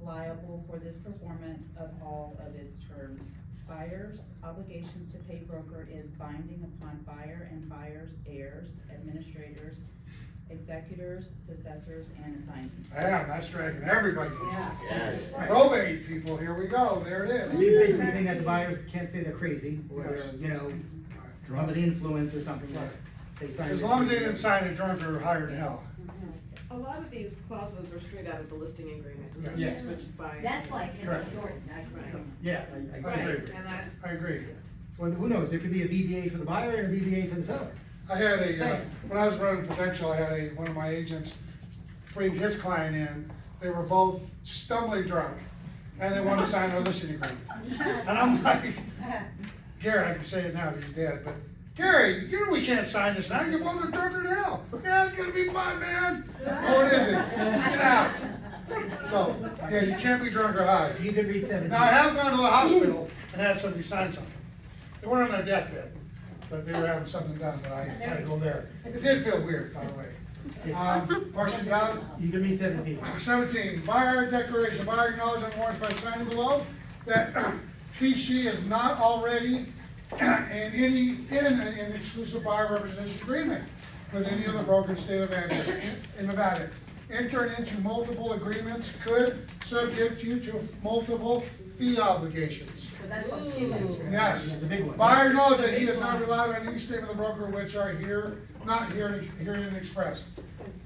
liable for this performance of all of its terms. Buyer's obligations to pay broker is binding upon buyer and buyer's heirs, administrators, executors, successors, and assignees. Damn, that's dragging everybody. Yeah. Probate people, here we go, there it He's is. basically saying that the buyers can't say they're crazy, or Yes. they're, you know, under the influence or something like that. They sign As this. long as they didn't sign it drunk or hired to hell. A lot of these clauses are straight out of the listing agreement. Yes. Switched by. That's why it Correct. gets shortened, that's right. Yeah, I agree. Right, and that, I agree. Well, who knows, there could be a BBA for the buyer and a BBA for the seller. I had Just saying. when I was running Prudential, I had one of my agents bring his client in. They were both stumbling drunk, and they wanted to sign a listing agreement. And I'm like, Gary, I can say it now, he's dead, but Gary, you know we can't sign this now, you're both are drunker than hell. Yeah, it's gonna be fun, man. Oh, it isn't, get out. So, yeah, you can't be drunk or high. You could read 17. Now, I have gone to the hospital and had somebody sign something. They weren't on their deathbed, but they were having something done, but I had to go there. It did feel weird, by the way. Question about You can read 17. 17, buyer declaration, buyer acknowledges and warrants by signing below that she is not already in an exclusive buyer representation agreement with any other broker in the state of Nevada. Entering into multiple agreements could subject you to multiple fee obligations. So that's what she went through. Yes. The big one. Buyer knows that he is not relied on any statement of the broker which are herein expressed.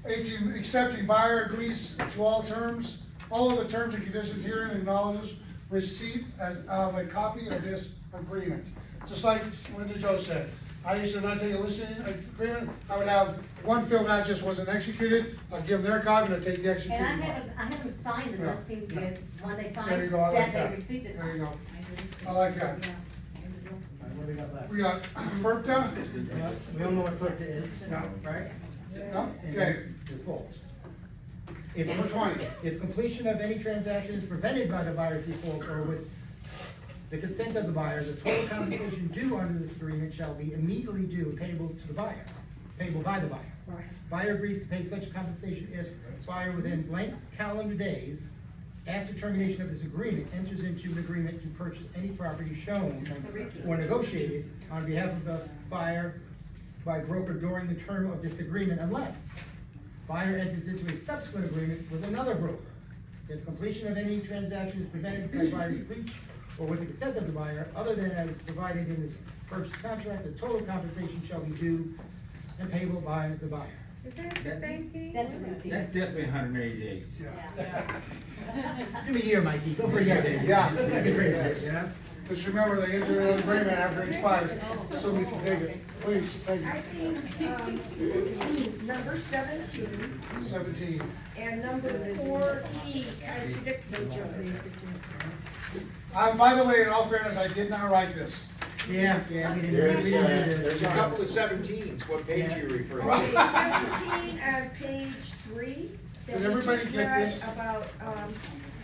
18, accepting buyer agrees to all terms, all of the terms and conditions herein acknowledges receipt of a copy of this agreement. Just like Linda Joe said, I used to not take a listing agreement, I would have one filled out just wasn't executed, I'd give them their copy and I'd take the executed And one. I had them sign the Yeah, listing yeah. with, when they There you signed, go, I like that that. they received it. There you go. I like that. All right, what do we got left? We got FERPTA? Yeah, we all know what FERPTA is, Yeah. right? Yeah, And okay. default. Number 20. If completion of any transaction is prevented by the buyer's default or with the consent of the buyer, the total compensation due under this agreement shall be immediately due and payable to the buyer, payable by the buyer. Buyer agrees to pay such compensation if buyer within blank calendar days after termination of this agreement enters into an agreement to purchase any property shown or negotiated on behalf of the buyer by broker during the term of this agreement, unless buyer enters into a subsequent agreement with another broker. If completion of any transaction is prevented by buyer's breach or with the consent of the buyer, other than as provided in this purchase contract, the total compensation shall be due and payable by the buyer. Is that the same thing? That's a repeat. That's definitely 180 days. Give me a year, Mikey, go for a year. Yeah. Let's not get crazy, you know? Just remember, they enter an agreement after it expires, so we can take it. Please, thank I you. think, number 17 17. and number 4E contradict each other. By the way, in all fairness, I did not write this. Yeah, we didn't do There's, this. there's a couple of 17s, what page are you referring Okay, to? 17 on page 3. that Did we everybody just get read this? About,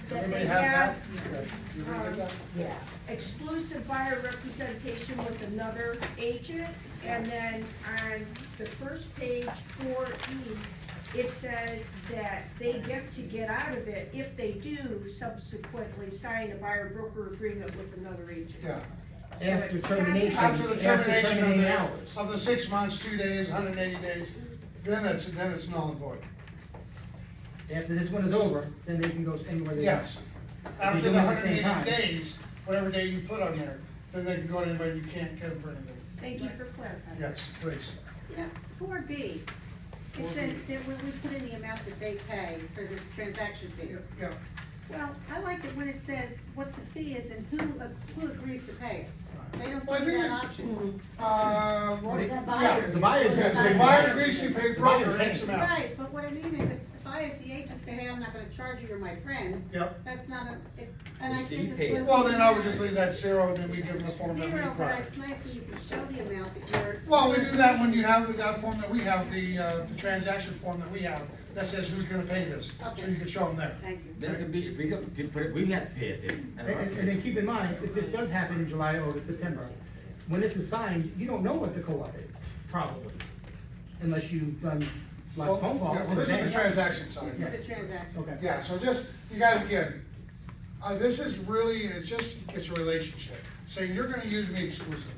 that Everybody they has have, that? Okay. You everybody get that? yeah, exclusive buyer representation with another agent. And then on the first page, 4E, it says that they get to get out of it if they do subsequently sign a buyer broker agreement with another agent. Yeah. After termination, After the termination of terminating hours. the 6 months, 2 days, 180 days, then it's null and void. After this one is over, then they can go anywhere they want. Yes. If they After do the it at the same 180 time. days, whatever day you put on there, then they can go to anybody, you can't get them for anything. Thank you for clarifying. Yes, please. Yeah, 4B, it says that when we put in the amount that they pay for this transaction fee. Yeah. Well, I like it when it says what the fee is and who agrees to pay it. They don't Well, I give you think that option. Yeah, The buyer's yes, gonna the say- buyer agrees to pay broker Buyer X pays. amount. Right, but what I mean is if I as the agent say, hey, I'm not gonna charge you, you're my friends. Yep. That's not and I You can just pay. live. Well, then I would just leave that 0 and then we give them the form that we Zero, but require. it's nice when you can show the amount that you're. Well, we do that when you have, with that form that we have, the transaction form that we have, that says who's gonna pay this, so Okay. you can show them there. Thank you. That could be, if we don't put it, we have to pay it then. And then keep in mind, if this does happen in July, August, September, when this is signed, you don't know what the co-op is, probably, unless you've done lots of phone calls. Yeah, well, this is the transaction side. This is the transaction. Okay. Yeah, so just, you guys, again, this is really, it's a relationship, saying you're gonna use me exclusively.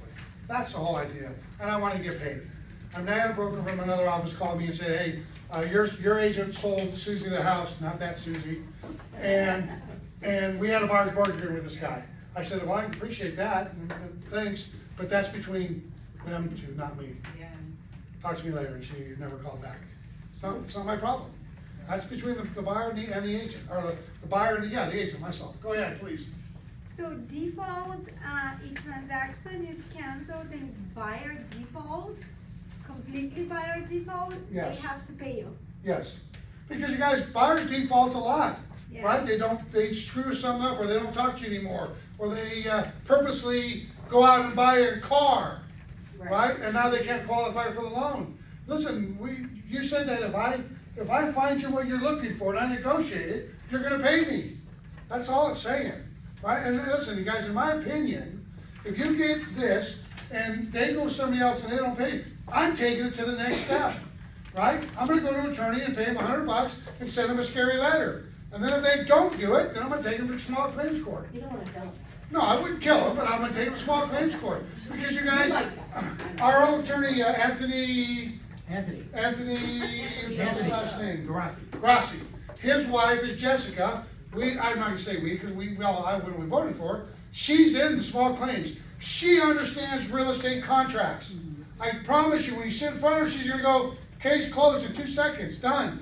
That's the whole idea, and I wanna get paid. I mean, I had a broker from another office call me and say, hey, your agent sold Susie the house, not that Susie, and we had a buyer's mortgage agreement with this guy. I said, well, I appreciate that, and thanks, but that's between them two, not me. Yeah. Talk to me later, and she never called back. It's not my problem. That's between the buyer and the agent, or the buyer and the agent, myself. Go ahead, please. So default, if transaction is canceled and buyer default, completely buyer default, Yes. they have to pay you. Yes, because you guys, buyers default a lot, Yeah. right? They screw something up, or they don't talk to you anymore, or they purposely go out and buy a car, right? And now they can't qualify for the loan. Listen, you said that if I find you what you're looking for and I negotiate it, you're gonna pay me. That's all it's saying, right? And listen, you guys, in my opinion, if you get this and they go somebody else and they don't pay, I'm taking it to the next step, right? I'm gonna go to an attorney and pay him $100 and send them a scary letter. And then if they don't do it, then I'm gonna take them to small claims court. You don't wanna tell them. No, I wouldn't kill them, but I'm gonna take them to small claims court. Because you guys, our old attorney, Anthony, what's his last name? Grassi. His wife is Jessica. I'm not gonna say we, because when we voted for her, she's in the small claims. She understands real estate contracts. I promise you, when you sit in front of her, she's gonna go, case closed in 2 seconds, done.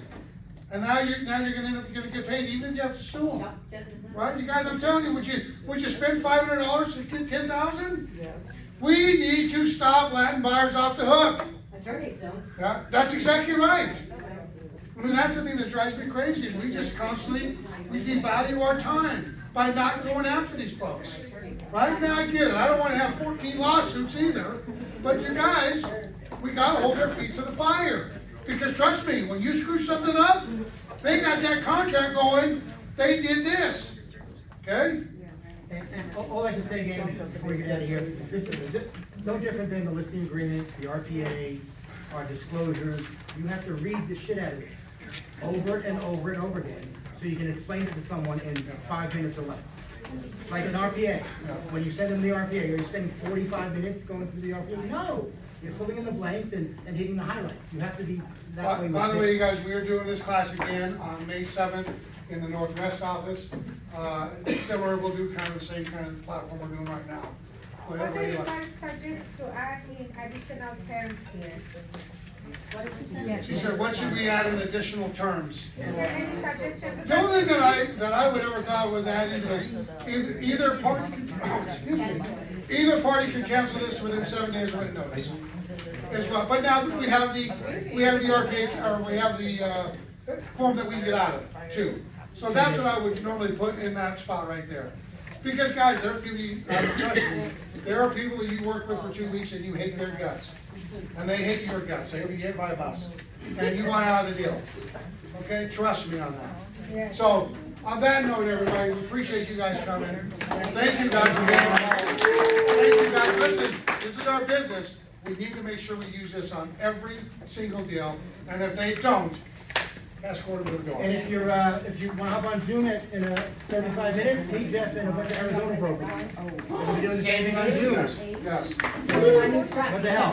And now you're gonna get paid even if you have to sue them. Right, you guys, I'm telling you, would you spend $500 to get 10,000? Yes. We need to stop letting buyers off the hook. Attorneys don't. Yeah, that's exactly right. I mean, that's the thing that drives me crazy, is we just constantly, we devalue our time by not going after these folks. Right, now I get it, I don't wanna have 14 lawsuits either, but you guys, we gotta hold our feet to the fire. Because trust me, when you screw something up, they got that contract going, they did this, okay? And all I can say again, before we get out of here, this is just no different than the listing agreement, the RPA, our disclosures. You have to read the shit out of this over and over and over again, so you can explain it to someone in 5 minutes or less. It's like an RPA. When you send them the RPA, you're spending 45 minutes going through the RPA? No! You're filling in the blanks and hitting the highlights. You have to be that way. By the way, you guys, we are doing this class again on May 7th in the Northwest office. Similar, we'll do kind of the same kind of platform we're doing right now. What do you guys suggest to add in additional terms here? She said, what should we add in additional terms? Is there any suggestion? The only thing that I would ever thought was added was either party can cancel this within 7 days of written notice. As well, but now that we have the RPA, or we have the form that we get out of it too. So that's what I would normally put in that spot right there. Because guys, there are people, trust me, there are people that you work with for 2 weeks and you hate their guts. And they hate your guts, they'll be hit by a bus. And you want out of the deal. Okay, trust me on that. So, on that note, everybody, we appreciate you guys coming. Thank you guys for being involved. Thank you guys, listen, this is our business. We need to make sure we use this on every single deal. And if they don't, escort them to the door. And if you want to hop on Zoom in 35 minutes, meet Jeff and a bunch of Arizona brokers. We're doing the same thing on Zoom. Yes. What the hell?